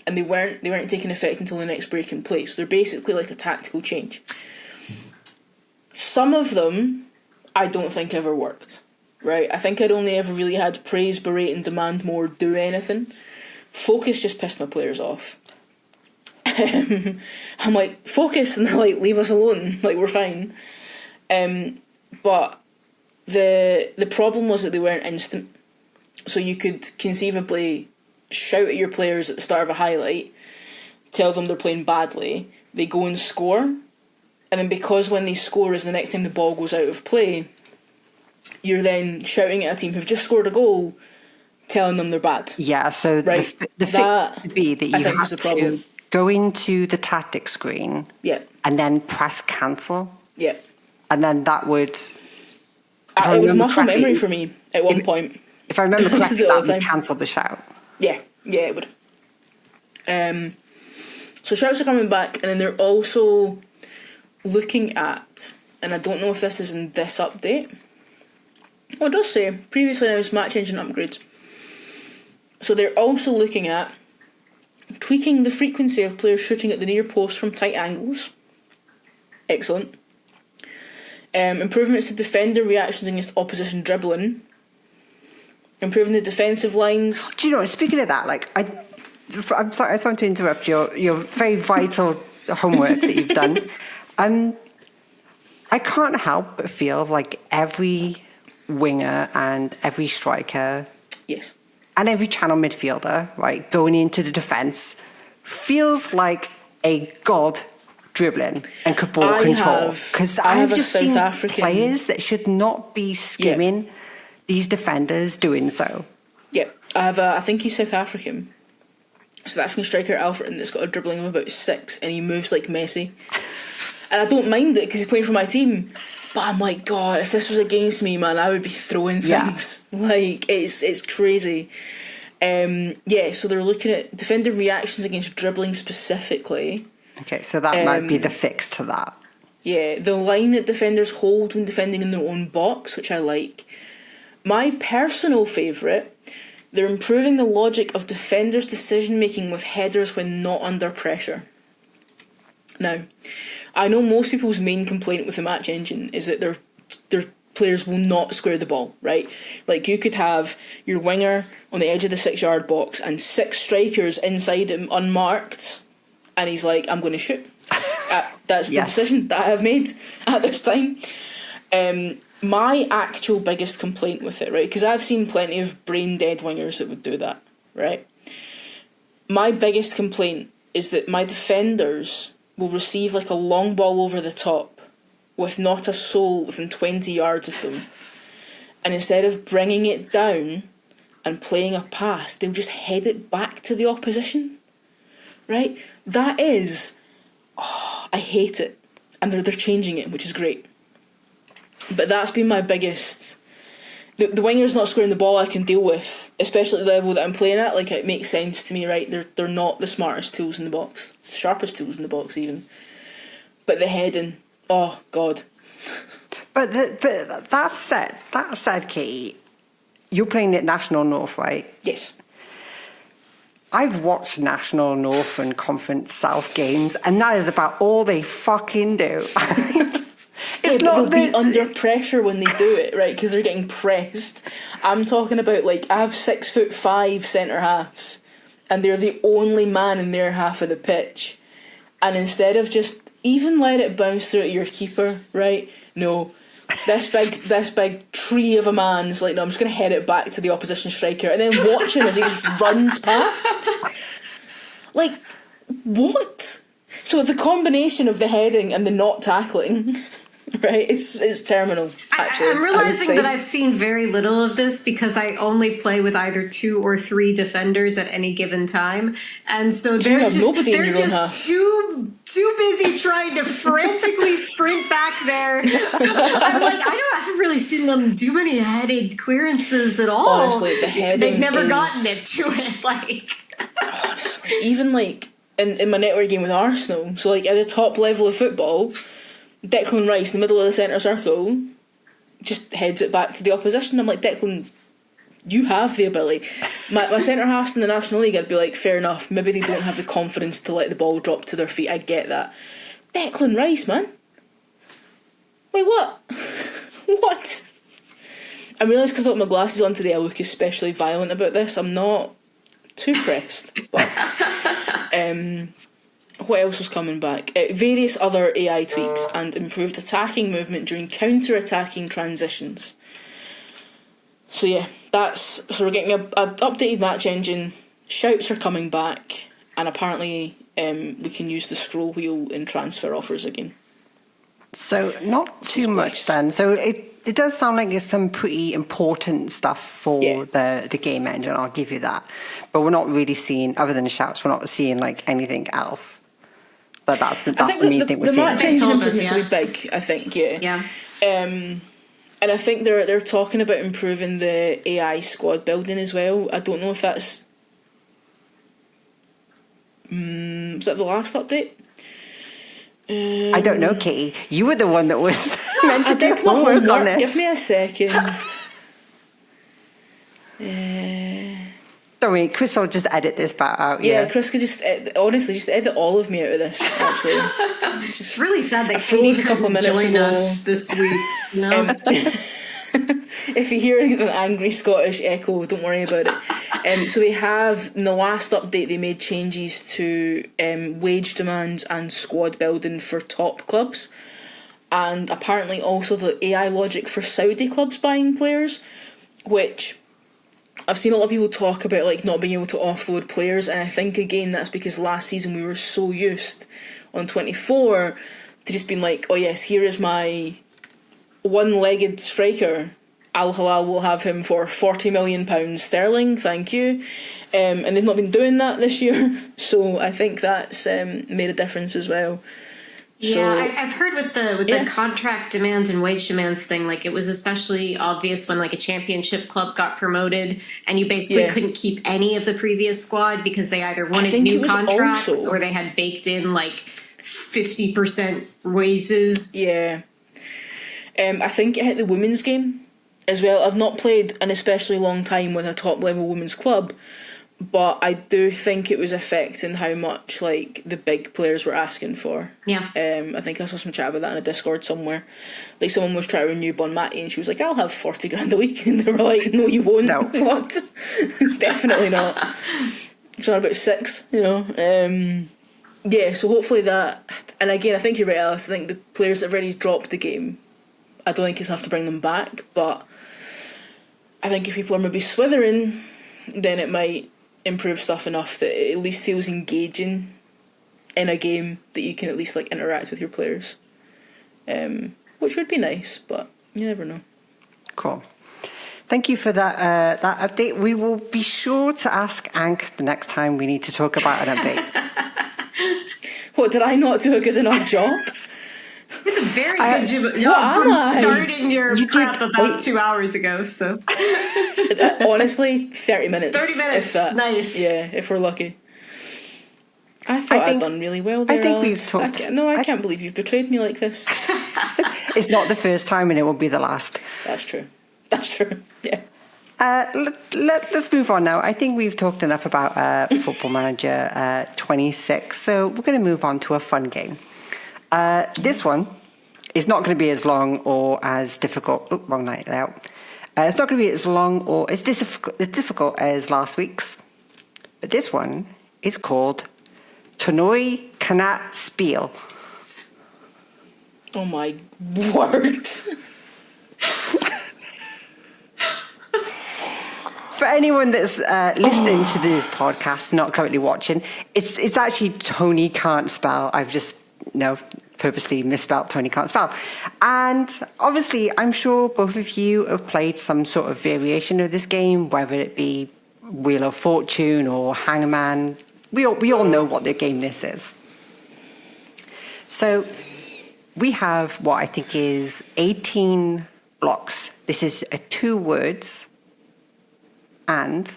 and they weren't taking effect until the next break in play. So they're basically like a tactical change. Some of them I don't think ever worked, right? I think I'd only ever really had praise, berate, and demand more, do anything. Focus just pissed my players off. I'm like, focus, and they're like, leave us alone, like, we're fine. But the problem was that they weren't instant. So you could conceivably shout at your players at the start of a highlight, tell them they're playing badly, they go and score, and then because when they score is the next time the ball goes out of play, you're then shouting at a team who've just scored a goal, telling them they're bad. Yeah, so right? the fix would be that you have to go into the tactics screen, and then press cancel. Yeah. And then that would... it was muscle memory for me at one point. If I remember correctly, that would cancel the shout. Yeah, it would. So shouts are coming back, and then they're also looking at, and I don't know if this is in this update. Oh, it does say previously announced match engine upgrades. So they're also looking at tweaking the frequency of players shooting at the near post from tight angles. Excellent. Improvements to defender reactions against opposition dribbling. Improving the defensive lines. Do you know, speaking of that, like, I'm sorry, I just want to interrupt your very vital homework that you've done. I can't help but feel like every winger and every striker Yes. and every channel midfielder, right, going into the defence feels like a god dribbling and ball control. Because I've just seen players that should not be skimming these defenders doing so. Yeah, I think he's South African. South African striker Alfred that's got a dribbling of about 6 and he moves like Messi. And I don't mind it because he's playing for my team. But I'm like, God, if this was against me, man, I would be throwing things. Yeah. Like, it's crazy. So they're looking at defender reactions against dribbling specifically. Okay, so that might be the fix to that. Yeah, the line that defenders hold when defending in their own box, which I like. My personal favourite, they're improving the logic of defenders' decision-making with headers when not under pressure. Now, I know most people's main complaint with the match engine is that their players will not square the ball, right? Like, you could have your winger on the edge of the 6-yard box and 6 strikers inside him unmarked, and he's like, I'm going to shoot. That's the decision that I have made at this time. My actual biggest complaint with it, right, because I've seen plenty of brain-dead wingers that would do that, right? My biggest complaint is that my defenders will receive like a long ball over the top with not a soul within 20 yards of them. And instead of bringing it down and playing a pass, they'll just head it back to the opposition, right? That is, I hate it. And they're changing it, which is great. But that's been my biggest... The wingers not scoring the ball I can deal with, especially at the level that I'm playing at. Like, it makes sense to me, right? They're not the smartest tools in the box. The sharpest tools in the box, even. But the heading, oh, God. But that said, Katy, you're playing at National North, right? Yes. I've watched National North and Conference South games, and that is about all they fucking do. They'll be under pressure when they do it, right? Because they're getting pressed. I'm talking about, like, I have 6'5" centre halves, and they're the only man in their half of the pitch. And instead of just even let it bounce through to your keeper, right? No, this big tree of a man is like, no, I'm just going to head it back to the opposition striker, and then watch him as he just runs past. Like, what? So the combination of the heading and the not tackling. Right, it's terminal. Actually, I'm realizing that I've seen very little of this because I only play with either 2 or 3 defenders at any given time, and so they're just too busy trying to frantically sprint back there. I'm like, I haven't really seen them do any headed clearances at all. Honestly, the heading they've never gotten it to it. Like, honestly, even like in my network game with Arsenal, so like at the top level of football. Declan Rice in the middle of the centre circle just heads it back to the opposition. I'm like, Declan, you have the ability. My centre halves in the National League, I'd be like, fair enough, maybe they don't have the confidence to let the ball drop to their feet, I get that. Declan Rice, man. Wait, what? What? I realise because I got my glasses on today I look especially violent about this. I'm not too pressed. But what else was coming back? Various other AI tweaks and improved attacking movement during counter-attacking transitions. So yeah, so we're getting an updated match engine. Shouts are coming back, and apparently we can use the scroll wheel in transfer offers again. So not too much then. So it does sound like there's some pretty important stuff for the game engine. I'll give you that, but we're not really seeing, other than the shouts, we're not seeing like anything else. But that's the main thing we're seeing. The match engine improvements will be big, I think. Yeah. And I think they're talking about improving the AI squad building as well. I don't know if that's was that the last update? I don't know, Katy. You were the one that was meant to do homework on this. Give me a second. Don't worry, Chris will just edit this part out. Yeah, Chris could just edit all of me out of this, actually. It's really sad that Katy couldn't join us this week. No. If you hear an angry Scottish echo, don't worry about it. So they have, in the last update, they made changes to wage demands and squad building for top clubs. and apparently also the AI logic for Saudi clubs buying players, which I've seen a lot of people talk about, like, not being able to offload players, and I think, again, that's because last season we were so used on 24 to just being like, oh yes, here is my one-legged striker, Al Hilal will have him for £40 million sterling, thank you. And they've not been doing that this year, so I think that's made a difference as well. Yeah, So, I've heard with the contract demands and wage demands thing, like, it was especially obvious when, like, a championship club got promoted and you basically couldn't keep any of the previous squad because they either wanted new contracts or they had baked in, like, 50% raises. Yeah. I think it hit the women's game as well. I've not played an especially long time with a top-level women's club, but I do think it was affecting how much, like, the big players were asking for. Yeah. I think I saw some chat about that in a Discord somewhere. Like, someone was trying to renew Bon Mati and she was like, I'll have 40 grand a week. And they were like, no, you won't. No. What? Definitely not. She's on about 6, you know. Yeah, so hopefully that... And again, I think you're right, Alice. I think the players that have already dropped the game, I don't think it's enough to bring them back, but I think if people are maybe swithering, then it might improve stuff enough that it at least feels engaging in a game that you can at least, like, interact with your players, which would be nice, but you never know. Cool. Thank you for that that update. We will be sure to ask Ank the next time we need to talk about an update. What, did I not do a good enough job? It's a very good job from starting your prep about 2 hours ago. So honestly, 30 minutes. 30 minutes, if that. nice. Yeah, if we're lucky. I thought I'd done really well there. I think Alex. we've talked. I can't believe you've betrayed me like this. It's not the first time, and it won't be the last. That's true. That's true. Yeah. Let's move on now. I think we've talked enough about Football Manager 26, so we're going to move on to a fun game. This one is not going to be as long or as difficult. Oh, wrong night out. It's not going to be as long or as difficult as last week's. But this one is called Tnoy Cna't Sepll. Oh my word. For anyone that's listening to this podcast, not currently watching, it's actually Tnoy Cna't Sepll. I've just purposely misspelled Tnoy Cna't Sepll. And obviously, I'm sure both of you have played some sort of variation of this game, whether it be Wheel of Fortune or Hangman. We all know what the game this is. So we have what I think is 18 blocks. This is 2 words. And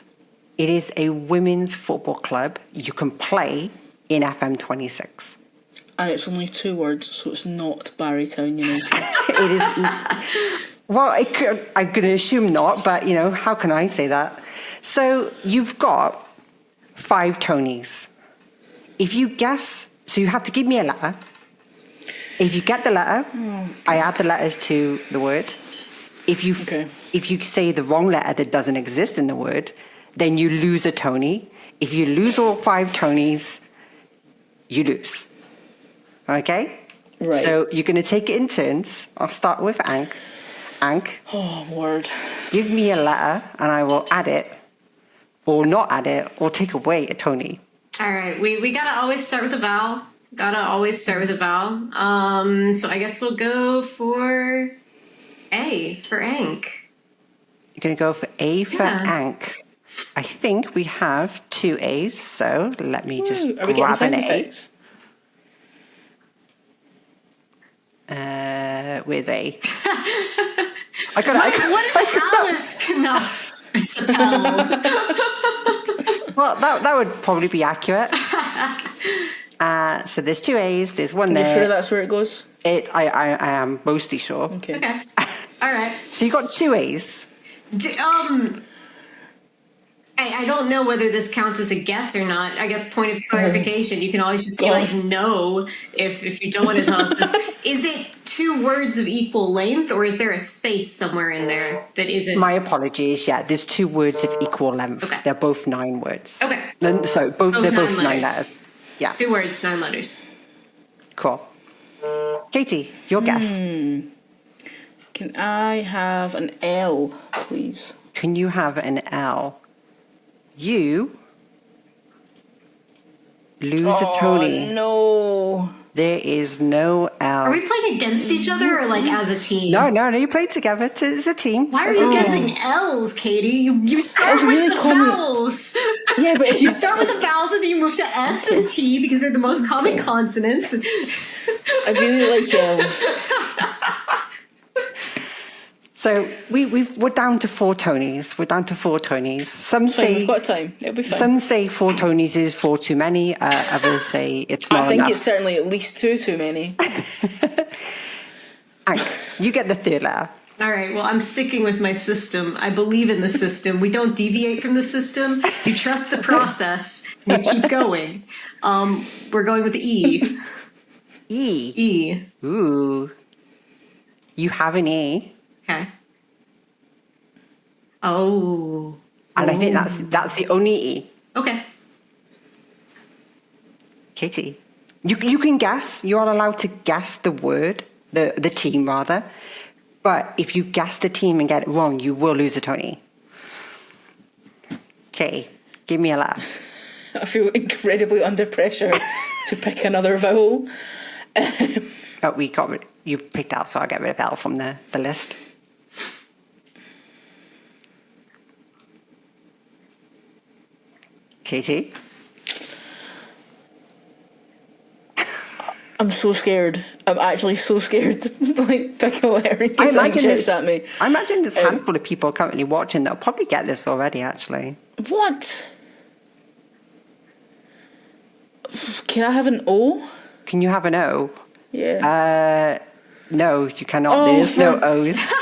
it is a women's football club you can play in FM26. And it's only 2 words, so it's not Barrytown United. It is. Well, I'm going to assume not, but, how can I say that? So you've got 5 Tonys. If you guess, so you have to give me a letter. If you get the letter, I add the letters to the word. If you say the wrong letter that doesn't exist in the word, then you lose a Tony. If you lose all 5 Tonys, you lose. Okay? Right. So you're going to take it in turns. I'll start with Ank. Ank. Oh, word. Give me a letter and I will add it, or not add it, or take away a Tony. All right. We got to always start with a vowel. So I guess we'll go for A for Ank. You're going to go for A for Ank. I think we have 2 A's, so let me just Are we grab getting an sound A. effects? Where's A? What if Alice Sepll? Well, that would probably be accurate. So there's 2 A's, there's 1 there. Are you sure that's where it goes? I am mostly sure. Okay. All right. So you got 2 A's. I don't know whether this counts as a guess or not. I guess point of clarification. You can always just be like, no, if you don't want to tell us this. Is it 2 words of equal length, or is there a space somewhere in there that isn't? My apologies. Yeah, there's 2 words of equal length. Okay. They're both 9 words. Okay. So they're both 9 letters. Yeah. 2 words, 9 letters. Cool. Katy, your guess. Can I have an L, please? Can you have an L? You lose a Tony. No. There is no L. Are we playing against each other or like as a team? No, you played together as a team. Why are you guessing L's, Katy? You start That's with really the common. vowels. Yeah, but if You start with the vowels and then you move to S and T because they're the most common consonants. I really like L's. So we're down to 4 Tonys. We're down to 4 Tonys. Some It's fine, say we've got time. It'll be fine. some say 4 Tonys is 4 too many. Others say it's not I think enough. it's certainly at least 2 too many. Hank, you get the 3rd letter. All right, well, I'm sticking with my system. I believe in the system. We don't deviate from the system. You trust the process. And you keep going. We're going with E. E. E. Ooh. You have an E. Okay. Oh. And I think that's the only E. Okay. Katy, you can guess. You are allowed to guess the word, the team rather. But if you guess the team and get it wrong, you will lose a Tony. Okay, give me a laugh. I feel incredibly under pressure to pick another vowel. Oh, you picked out, so I'll get rid of L from the list. Katy? I'm so scared. I'm actually so scared to pick a letter in case someone shouts at me. I imagine there's a handful of people currently watching that'll probably get this already, actually. What? Can I have an O? Can you have an O? Yeah. No, you cannot. There is no O's.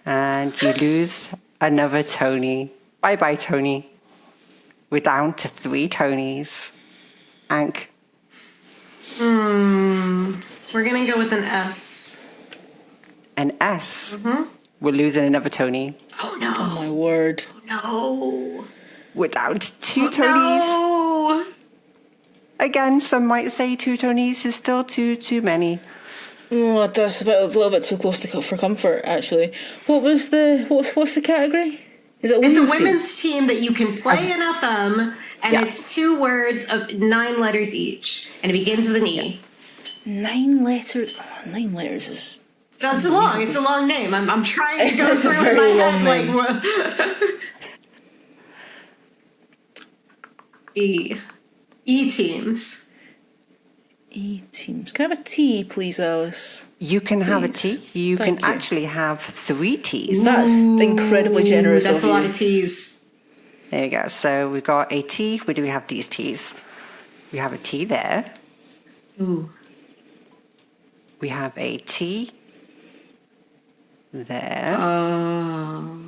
And you lose another Tony. Bye-bye, Tony. We're down to 3 Tonys. Ank. We're going to go with an S. An S. We're losing another Tony. Oh, no. Oh, my word. No. We're down to 2 Tonys. No. Again, some might say 2 Tonys is still too many. Oh, that's a little bit too close for comfort, actually. What's the category? Is it It's a team? women's team that you can play in FM, and Yeah. it's 2 words of 9 letters each, and it begins with an E. 9 letters. Oh, 9 letters is. So it's long. It's a long name. I'm trying to go It's a through very in my long head name. like E. E teams. E teams. Can I have a T, please, Alice? You can have a Please. T. You Thank can you. actually have 3 T's. That's incredibly generous That's of a lot you. of T's. There you go. So we've got a T. Where do we have these T's? We have a T there. Ooh. We have a T there. Oh.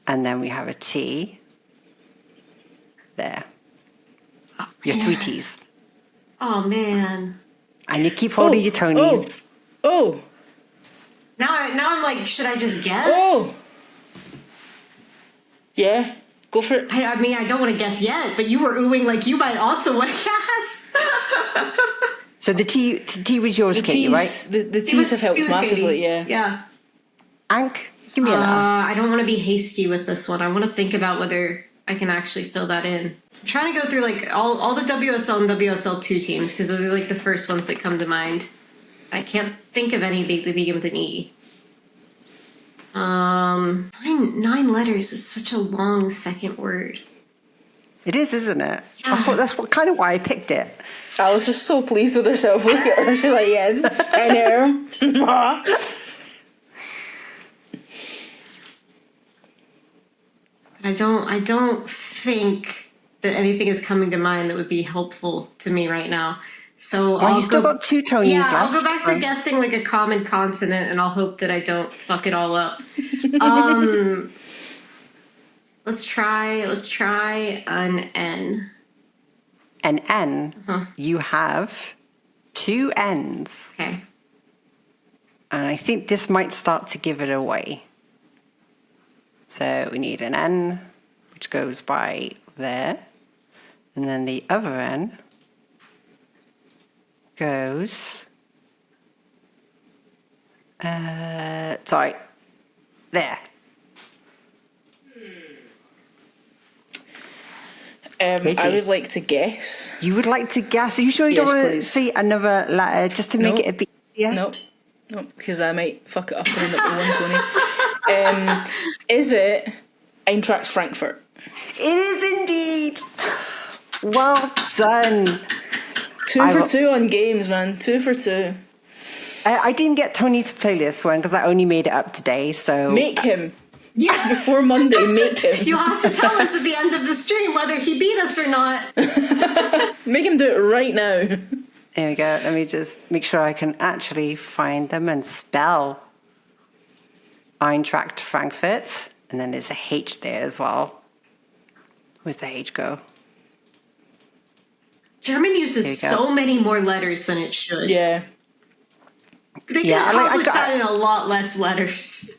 And then we have a T there. Your 3 T's. Oh man. And you keep holding your Tonys. Oh. Now I'm like, should I just guess? Oh. Yeah. Go for it. I mean, I don't want to guess yet, but you were oohing like you might also want to guess. So the T was yours, Katy, right? The T's have helped massively, Katy. yeah. Yeah. Ank, give me a letter. I don't want to be hasty with this one. I want to think about whether I can actually fill that in. I'm trying to go through like all the WSL and WSL2 teams because those are like the first ones that come to mind. I can't think of any that begin with an E. 9 letters is such a long second word. It is, isn't it? Yeah. That's what kind of why I picked it. Alice is so pleased with herself. Look at her. She's like, yes, I know. I don't think that anything is coming to mind that would be helpful to me right now. So Well, you still got 2 Tonys left. I'll go back so- to guessing like a common consonant, and I'll hope that I don't fuck it all up. Let's try an N. An N. You have 2 N's. Okay. And I think this might start to give it away. So we need an N, which goes by there. And then the other N goes... sorry. There. I would like to guess. You would like to guess? Are you sure you don't want to see another letter just to make it a bit easier? No, because I might fuck it up and end up with one, Tony. Is it Eintracht Frankfurt? It is indeed. Well done. 2 for 2 on games, man. 2 for 2. I didn't get Tony to play this one because I only made it up today, so... Make him. Yeah. Before Monday, make him. You'll have to tell us at the end of the stream whether he beat us or not. Make him do it right now. There we go. Let me just make sure I can actually find them and spell Eintracht Frankfurt. And then there's a H there as well. Where's the H go? German uses so many more letters than it should. Yeah. They can accomplish that in a lot less letters.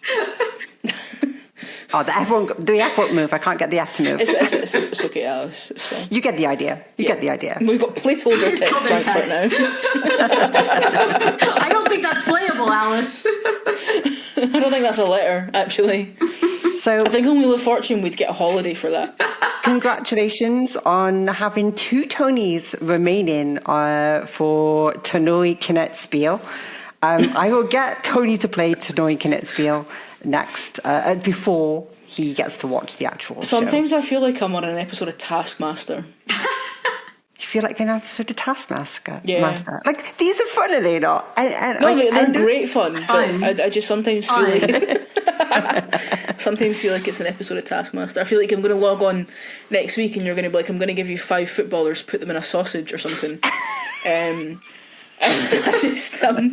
Oh, the F1 move. I can't get the F to move. It's okay, Alice. It's fine. You get the idea. You get the idea. We've got placeholder text Frankfurt now. I don't think that's playable, Alice. I don't think that's a letter, actually. So I think only La Fortune would get a holiday for that. Congratulations on having 2 Tonys remaining for Tnoy Cna't Sepll. I will get Tony to play Tnoy Cna't Sepll next, before he gets to watch the actual show. Sometimes I feel like I'm on an episode of Taskmaster. You feel like an episode of Taskmaster? Yeah. Like, these are fun, are they not? No, they're great fun, but I just sometimes feel like... sometimes feel like it's an episode of Taskmaster. I feel like I'm going to log on next week and you're going to be like, I'm going to give you 5 footballers, put them in a sausage or something. I'm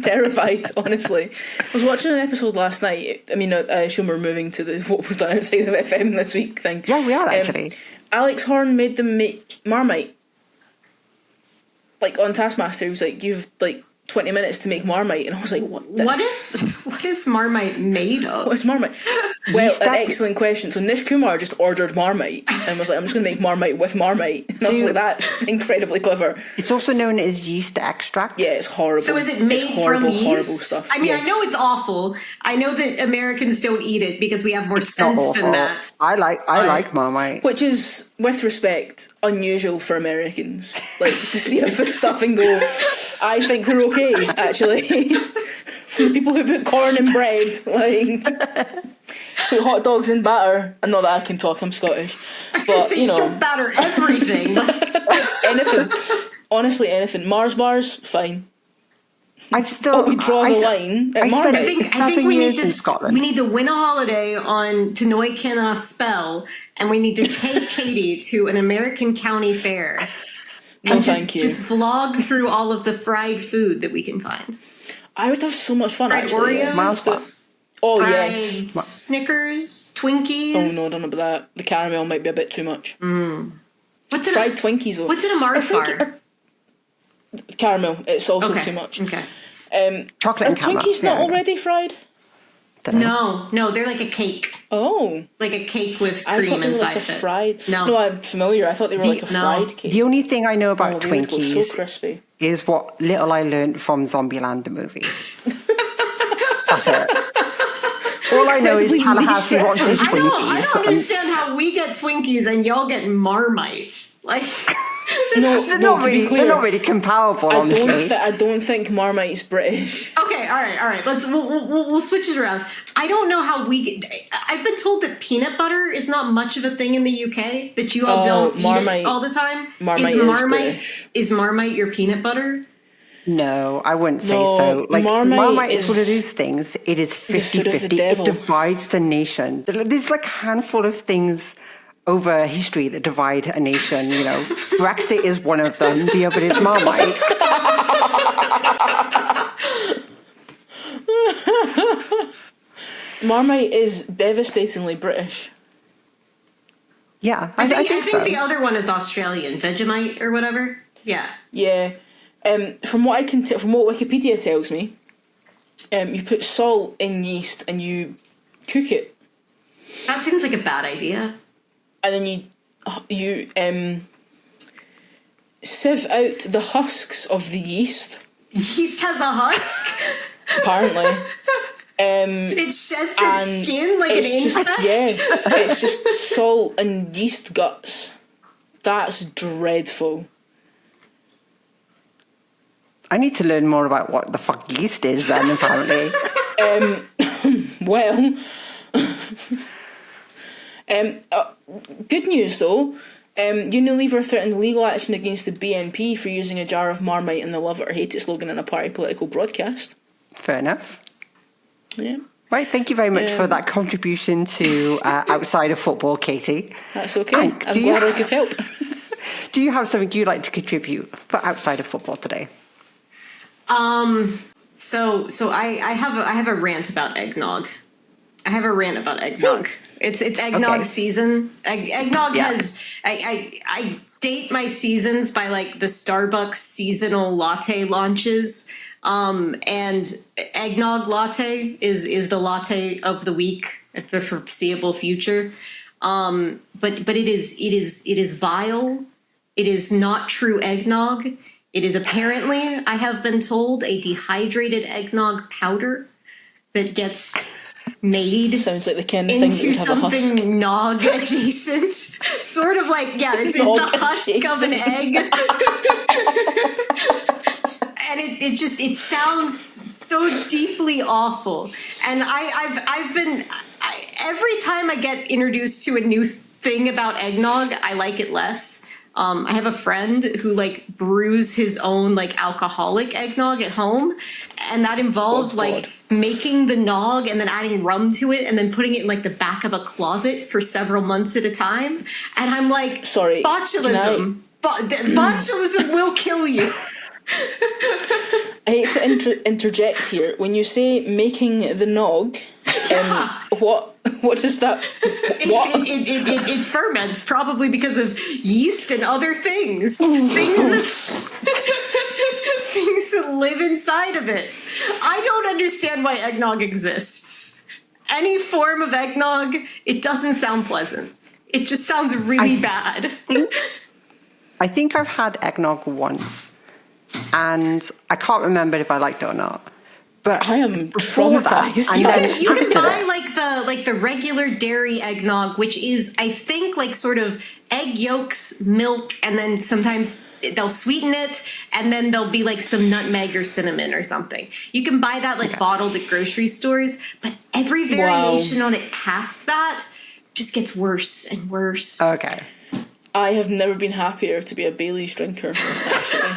terrified, honestly. I was watching an episode last night. I mean, I assume we're moving to the what we've done outside of FM this week thing. Yeah, we are actually. Alex Horne made them make Marmite. Like on Taskmaster, he was like, "You've like 20 minutes to make Marmite," and I was like, "What is Marmite made of?" What's Marmite? Well, an excellent question. So Nish Kumar just ordered Marmite and was like, "I'm just going to make Marmite with Marmite." And I was like, "That's incredibly clever." It's also known as yeast extract. Yeah, it's horrible. So is it made horrible, from yeast? Horrible stuff. I mean, yes. I know it's awful. I know that Americans don't eat it because we have more sense than that. I like Marmite. Which is, with respect, unusual for Americans. Like, to see a foodstuff and go, I think we're okay, actually. For the people who put corn in bread, like, put hot dogs in batter. And not that I can talk, I'm Scottish. I was going to say, you'll batter everything. Anything. Honestly, anything. Mars bars, fine. I've still... we draw the line at Marmite. I think we need to win a holiday on Tnoy Cna't Sepll, and we need to take Katy to an American county fair and just vlog through all of the fried food that we can find. I would have so much fun, fried actually. Oreos, fried Snickers, Twinkies. Oh no, I don't know about that. The caramel might be a bit too much. What's in fried Twinkies though? What's in a Mars bar? Caramel. It's also too much. Okay. Chocolate and caramel. Are Twinkies not already fried? No, they're like a cake. Oh. Like a cake with cream I thought they were inside like a of it. fried. No, I'm familiar. I thought they were like a fried cake. The only thing I know about Twinkies so crispy. Is what little I learned from Zombieland the movie. That's it. All I know is Tallahassee wants his Twinkies. I don't understand how we get Twinkies and y'all get Marmite. Like... they're not really comparable, honestly. I don't think Marmite's British. Okay, all right. We'll switch it around. I don't know how I've been told that peanut butter is not much of a thing in the UK. That you all don't eat it all the time. Is Marmite your peanut butter? No, I wouldn't say so. Like Marmite is one of those things. It is 50-50. It divides the nation. There's like a handful of things over history that divide a nation, Brexit is one of them, the other is Marmite. Marmite is devastatingly British. Yeah, I think so. The other one is Australian, Vegemite or whatever. Yeah. Yeah. From what Wikipedia tells me, you put salt in yeast and you cook it. That seems like a bad idea. And then you sieve out the husks of the yeast Yeast has a husk? Apparently. It sheds its skin like an insect? It's just salt and yeast guts. That's dreadful. I need to learn more about what the fuck yeast is then, apparently. Well, good news though. Unilever threatened legal action against the BNP for using a jar of Marmite in the love it or hate it slogan in a party political broadcast. Fair enough. Yeah. Right, thank you very much for that contribution to Outside of Football, Katie. That's okay. I'm glad I could help. Do you have something you'd like to contribute for Outside of Football today? So I have a rant about eggnog. It's eggnog season. Eggnog has I date my seasons by like the Starbucks seasonal latte launches. And eggnog latte is the latte of the week for the foreseeable future. But it is vile. It is not true eggnog. It is apparently, I have been told, a dehydrated eggnog powder that gets made sounds like the kind of thing into something nog adjacent. Sort of like, it's the husk of an egg. And it sounds so deeply awful. And I've been every time I get introduced to a new thing about eggnog, I like it less. I have a friend who like brews his own like alcoholic eggnog at home, and that involves making the nog and then adding rum to it and then putting it in like the back of a closet for several months at a time. And I'm like, sorry, botulism. Botulism will kill you. I hate to interject here. When you say making the nog, what does that? It ferments, probably because of yeast and other things. Things that live inside of it. I don't understand why eggnog exists. Any form of eggnog, it doesn't sound pleasant. It just sounds really bad. I think I've had eggnog once, and I can't remember if I liked it or not. But I am traumatized. You can buy like the regular dairy eggnog, which is, I think, like sort of egg yolks, milk, and then sometimes they'll sweeten it, and then there'll be like some nutmeg or cinnamon or something. You can buy that bottled at grocery stores, but every variation on it past that just gets worse and worse. Okay. I have never been happier to be a Bailey's drinker, actually.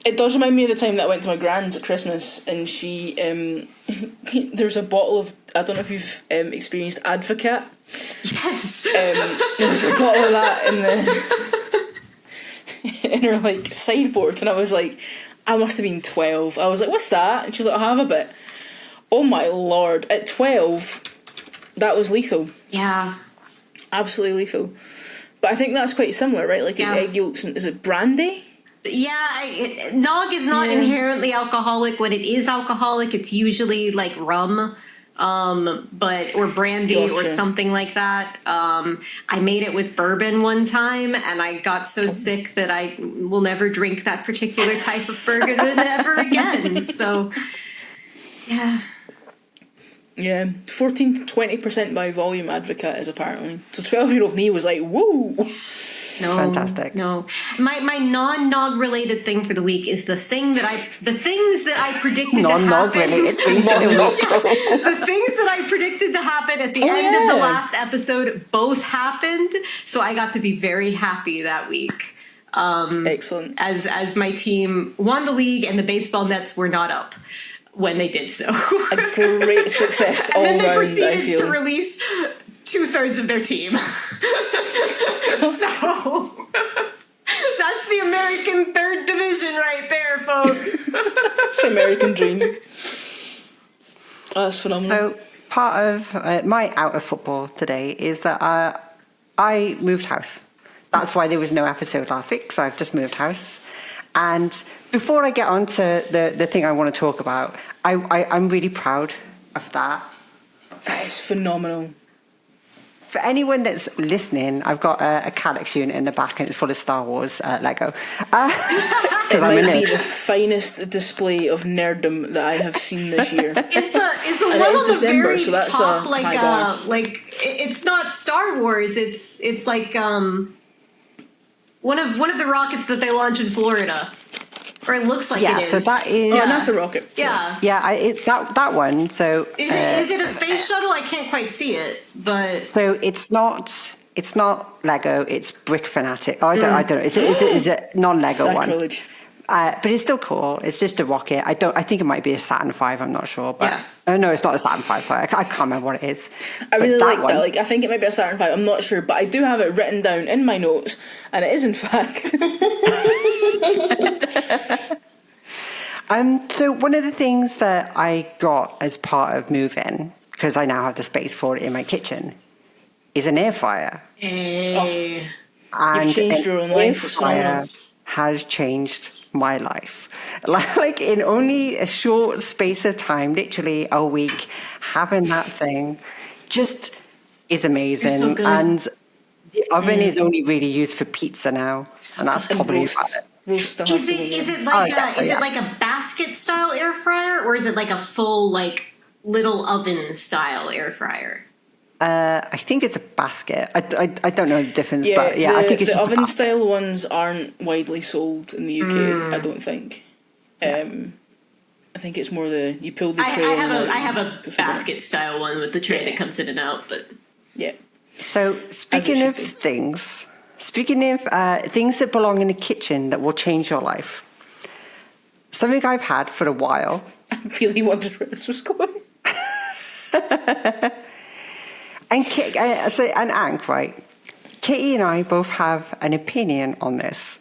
It does remind me of the time that I went to my grand's at Christmas, and she, there's a bottle of, I don't know if you've experienced Advocate. Yes. There was a bottle of that in her like sideboard, and I was like, I must have been 12. I was like, what's that? And she was like, I'll have a bit. Oh my lord, at 12, that was lethal. Yeah. Absolutely lethal. But I think that's quite similar, right? Like it's egg yolks and, is it brandy? Yeah, nog is not inherently alcoholic. When it is alcoholic, it's usually like rum, or brandy or something like that. I made it with bourbon one time, and I got so sick that I will never drink that particular type of bourbon ever again. So, yeah. Yeah, 14 to 20% by volume Advocate is apparently. So 12-year-old me was like, woo! No, fantastic. No, my non-nog related thing for the week is the things that I predicted to happen. The things that I predicted to happen at the end of the last episode both happened, so I got to be very happy that week. Excellent. As my team won the league and the baseball nets were not up when they did so. A great success all and then they round, proceeded to release 2/3 of their team. So that's the American third division right there, folks. It's the American dream. Oh, that's phenomenal. So part of my out of football today is that I moved house. That's why there was no episode last week, so I've just moved house. And before I get on to the thing I want to talk about, I'm really proud of that. That is phenomenal. For anyone that's listening, I've got a Calyx unit in the back and it's full of Star Wars Lego. It I'm a might be nerd. the finest display of nerddom that I have seen this year. Is the And one it is on the December, very so that's top a like high bar. it's not Star Wars. It's like one of the rockets that they launch in Florida, or it looks like it is. So that is Yeah, that's a rocket. Yeah. yeah, that one. So Is it a space shuttle? I can't quite see it, but so it's not Lego. It's Brick Fanatic. Oh, I don't know. Is it non-Lego one? Sacrilege. But it's still cool. It's just a rocket. I think it might be a Saturn V. I'm not sure. But Yeah. oh no, it's not a Saturn V. Sorry, I can't remember what it is. I really But like one, that. Like, I think it might be a Saturn V. I'm not sure, but I do have it written down in my notes, and it is in fact. So one of the things that I got as part of moving, because I now have the space for it in my kitchen, is an air fryer. hey. And changed your own life. Air It's fryer phenomenal. has changed my life. Like in only a short space of time, literally a week, having that thing just is amazing. so good. And the oven is only really used for pizza now, and that's And probably roast. about it. Roast still Is has to it go is in. it like yes, is yeah. it like a basket style air fryer, or is it like a full like little oven style air fryer? I think it's a basket. I don't know the difference, Yeah, but yeah, I think it's the just a oven basket. style ones aren't widely sold in the UK. I don't think. I think it's more you pull the tray. and I have a put it in. basket style one with the tray that comes in and out, but Yeah. So speaking should of be. things that belong in the kitchen that will change your life. Something I've had for a while. I really wondered where this was going. And Ank, right? Katy and I both have an opinion on this.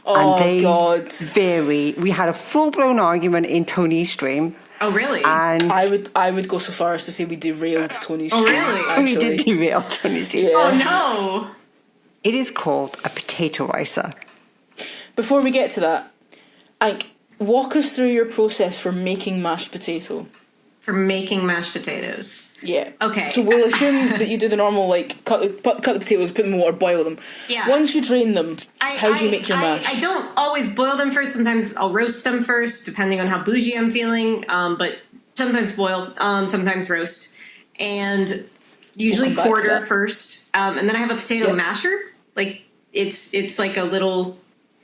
Oh, and they God. vary. We had a full-blown argument in Tony's stream. oh really? And I would go so far as to say we derailed Tony's Oh, stream, really? we actually. did derail Tony's stream. Yeah. Oh no! It is called a potato ricer. Before we get to that, Ike, walk us through your process for making mashed potato. For making mashed potatoes. Yeah. Okay. So we'll assume that you do the normal, like, cut the potatoes, put them in water, boil them. Yeah. Once you drain them, how do you make your mash? I don't always boil them first. Sometimes I'll roast them first, depending on how bougie I'm feeling. But sometimes boil, sometimes roast. And usually We'll come back to quarter that. first. And then I have a potato Yeah. masher. Like, it's like a little,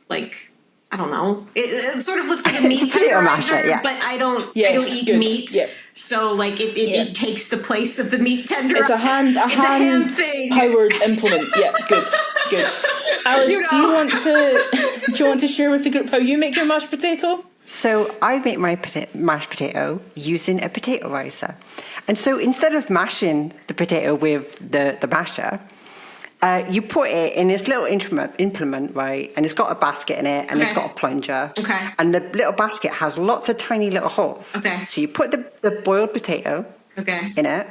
like... I don't know. It sort of looks like a meat It's a potato tenderizer, masher, yeah. but I don't Yes, eat good. meat. Yeah. So like it Yeah. takes the place of the meat tenderizer. It's a hand thing. powered implement. Yeah, good. Alice, You do you know. want to share with the group how you make your mashed potato? So I make my mashed potato using a potato ricer. And so instead of mashing the potato with the masher, you put it in this little implement, right? And it's got a basket in it, and it's Okay. got a plunger. Okay. And the little basket has lots of tiny little holes. Okay. So you put the boiled potato Okay. in it,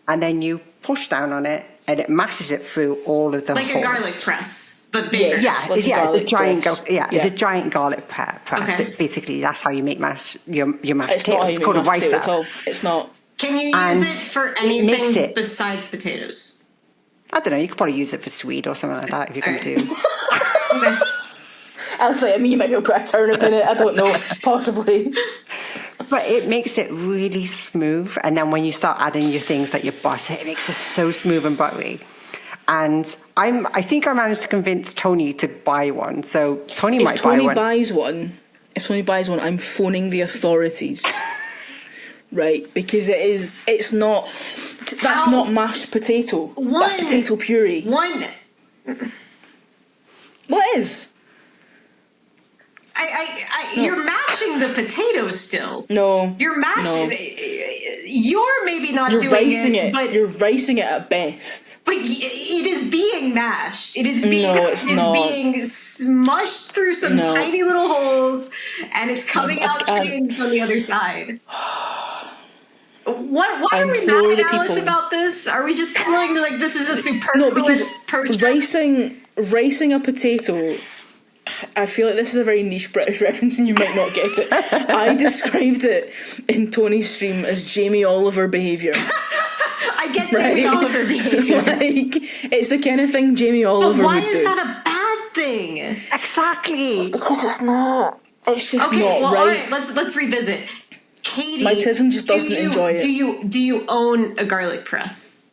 and then you push down on it, and it mashes it through all of the Like holes. a garlic press, but bigger. Yeah, Like it's a a garlic giant. press. It's a giant garlic press. Okay. That basically, that's how you make your mashed It's potato. not how you It's make called a mashed potato ricer. at all. It's not. Can you And use it for it anything makes it- besides potatoes? I don't know. You could probably use it for Swede or something like that if you're going Alright. to. Okay. Alice, I mean, you might be able to put a turnip in it. I don't know. Possibly. But it makes it really smooth, and then when you start adding your things like your butter, it makes it so smooth and buttery. And I think I managed to convince Tony to buy one. So Tony If might buy Tony one. buys one, I'm phoning the authorities. Right, because it's not. That's How- not mashed potato. That's One- potato puree. One, What is? you're mashing the potatoes still. No. You're mashing. No. You're maybe not You're doing ricing it. but You're ricing it at best. it is being mashed. It is being No, it's not. being smushed through some No. tiny little holes, and it's coming I out can't. changed on the other side. Why I are we implore mad the at Alice people. about this? Are we just feeling like this is a No, superfluous because purchase? ricing a potato. I feel like this is a very niche British reference and you might not get it. I described it in Tony's stream as Jamie Oliver behaviour. I I get Jamie Oliver behavior. Like, it's the kind of thing Jamie Oliver But why would do. is that a bad thing? Exactly. Because it's not. It's just Okay, not well, right. all right. Let's revisit. Katy, My tism just doesn't enjoy it. Do you own a garlic press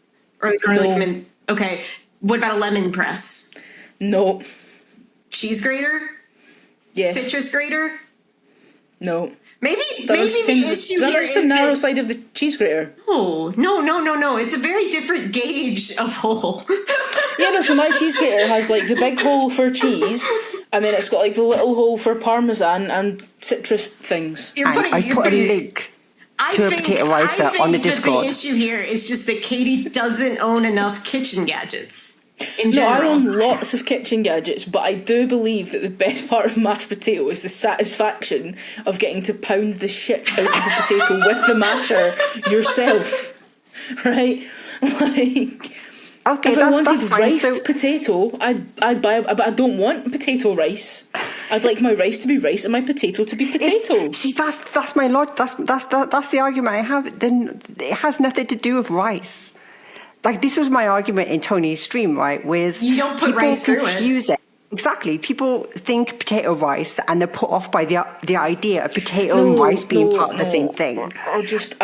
or a garlic No. mint? Okay. What about a lemon press? No. Cheese grater? Yes. Citrus grater? No. Maybe That the issue that here is is the narrow that, side of the cheese grater. no. It's a very different gauge of hole. Yeah, no, so my cheese grater has like the big hole for cheese, and then it's got like the little hole for parmesan and citrus things. I put a link to a potato ricer on the Discord. The issue here is just that Katy doesn't own enough kitchen gadgets. In No, general. I own lots of kitchen gadgets, but I do believe that the best part of mashed potato is the satisfaction of getting to pound the shit out of the potato with the masher yourself. Right? Like, Okay, if I wanted that's fine. riced potato, I'd buy, but I don't want potato rice. I'd like my rice to be rice and my potato to be potato. See, that's my lot. That's the argument I have. Then it has nothing to do with rice. Like, this was my argument in Tony's stream, right? Whereas You don't put people rice through it. confuse it. Exactly. People think potato rice and they're put off by the idea of potato and rice being part of the same thing. I just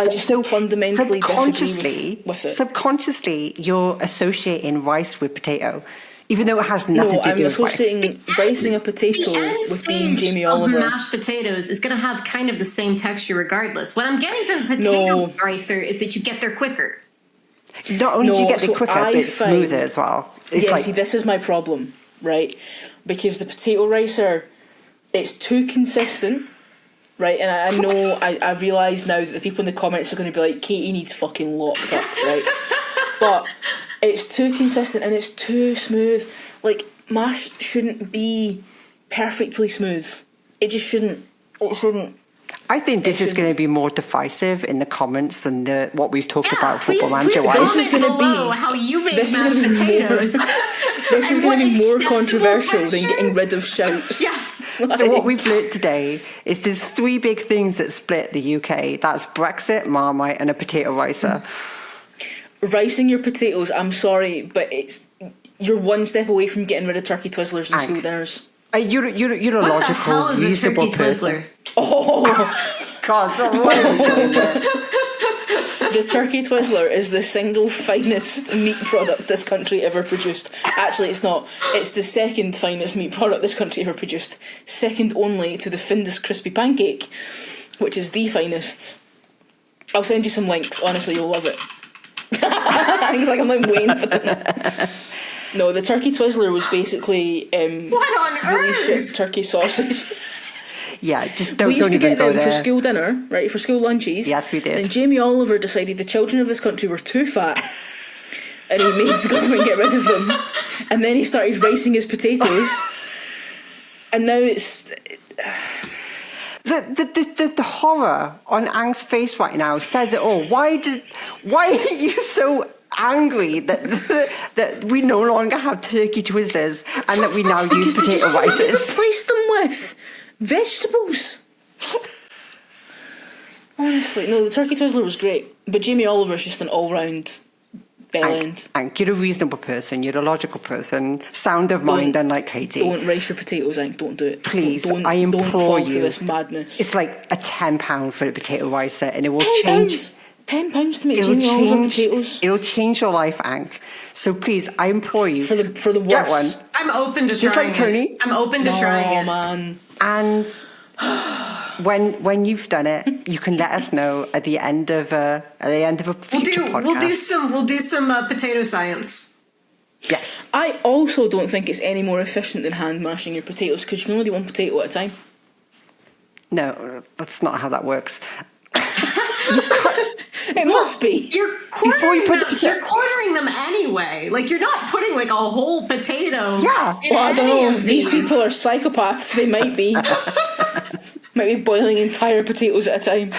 fundamentally disagree with it. Subconsciously, you're associating rice with potato, even though it has nothing to do with rice. I'm associating ricing a potato The end with being stage Jamie of Oliver. mashed potatoes is going to have kind of the same texture regardless. What I'm getting from the potato No. ricer is that you get there quicker. Not only do you get it so quicker, I but it's find- smoother as well. It's Yeah, like, see, this is my problem, right? Because the potato ricer, it's too consistent, right? And I know, I realise now that the people in the comments are going to be like, Katy needs fucking locked up, right? But it's too consistent and it's too smooth. Like, mash shouldn't be perfectly smooth. It just shouldn't. It shouldn't. I think this is going to be more divisive in the comments than what we've talked about Football Manager. Please This is comment gonna below be- how you make this is mashed gonna be potatoes. This is And going to what be more acceptable controversial than getting rid of textures? shouts. Yeah. So what we've learned today is there's three big things that split the UK. That's Brexit, Marmite, and a potato ricer. Ricing your potatoes, I'm sorry, but you're one step away from getting rid of turkey twizzlers and Hank. school dinners. You're a What logical, the hell is a reasonable turkey person. twizzler? Oh, God, what are you doing there? the turkey twizzler is the single finest meat product this country ever produced. Actually, it's not. It's the second finest meat product this country ever produced. Second only to the Findus crispy pancake, which is the finest. I'll send you some links. Honestly, you'll love it. It's like I'm like waiting for them. No, the turkey twizzler was basically What on really shit earth? turkey sausage. Yeah, just don't We used to even get go them there. for school dinner, right? For school lunches. Yes, we did. And Jamie Oliver decided the children of this country were too fat, and he made the government get rid of them. And then he started ricing his potatoes, and now it's. The horror on Ang's face right now says it all. Why are you so angry that we no longer have turkey twizzlers and that we now use potato ricers? Replace them with vegetables. Honestly, no, the turkey twizzler was great, but Jamie Oliver's just an all-round bell end. Hank, you're a reasonable person. You're a logical person. Sound of mind, unlike Katy. Don't rice your potatoes, Hank. Don't do it. Please, don't, I implore don't fall you. to this madness. It's like a £10 for a potato ricer, and it will £10. change. £10 to make It'll Jamie Oliver change. potatoes It'll change your life, Hank. So please, I implore you. for the worst. Get one. I'm open to Just trying like Tony. it. I'm open to trying Oh it. man. And when you've done it, you can let us know at the end of a future podcast. We'll do some potato science. Yes. I also don't think it's any more efficient than hand mashing your potatoes because you can only do one potato at a time. No, that's not how that works. It must be. You're Before you quartering put them. the You're quartering them anyway. Like you're not putting like a whole potato. Yeah. in Well, I don't any know. of These people are psychopaths. They might be. Might be boiling entire potatoes at a time.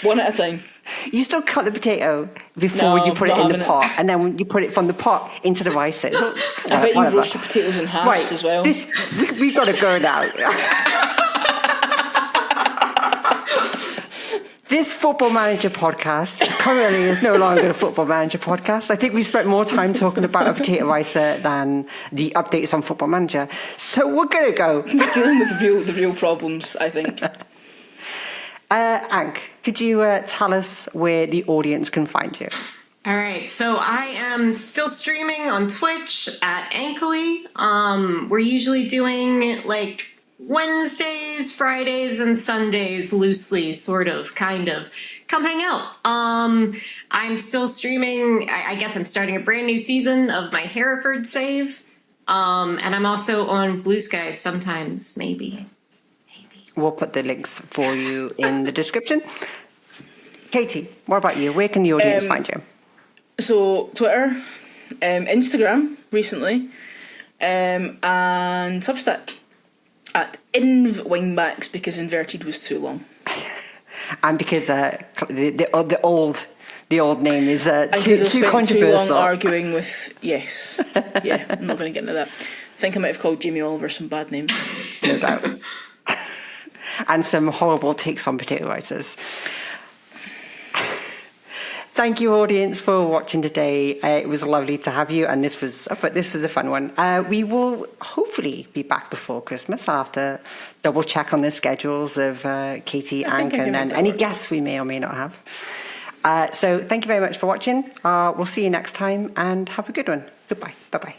One at a time. You still cut the potato before No, you put it not in the having it. pot, and then when you put it from the pot into the ricer. So, I bet you whatever. roast your potatoes in halves Right, as well. we've got to go now. This Football Manager podcast currently is no longer a Football Manager podcast. I think we spent more time talking about a potato ricer than the updates on Football Manager. So we're going to go. We're dealing with the real problems, I think. Ank, could you tell us where the audience can find you? All right, so I am still streaming on Twitch at anklelee. We're usually doing like Wednesdays, Fridays, and Sundays loosely, sort of, kind of. Come hang out. I'm still streaming. I guess I'm starting a brand new season of my Hereford save. And I'm also on Blue Sky sometimes, maybe. We'll put the links for you in the description. Katie, what about you? Where can the audience find you? So, Twitter, Instagram recently, and Substack at Inv Wingbacks because inverted was too long. And because the old name is too controversial. Too long arguing with, yes. Yeah, I'm not going to get into that. I think I might have called Jamie Oliver some bad names. No doubt. And some horrible takes on potato ricers. Thank you, audience, for watching today. It was lovely to have you, and this was a fun one. We will hopefully be back before Christmas. I'll have to double check on the schedules of Katy, Ank, and then any guests we may or may not have. So thank you very much for watching. We'll see you next time, and have a good one. Goodbye. Bye-bye.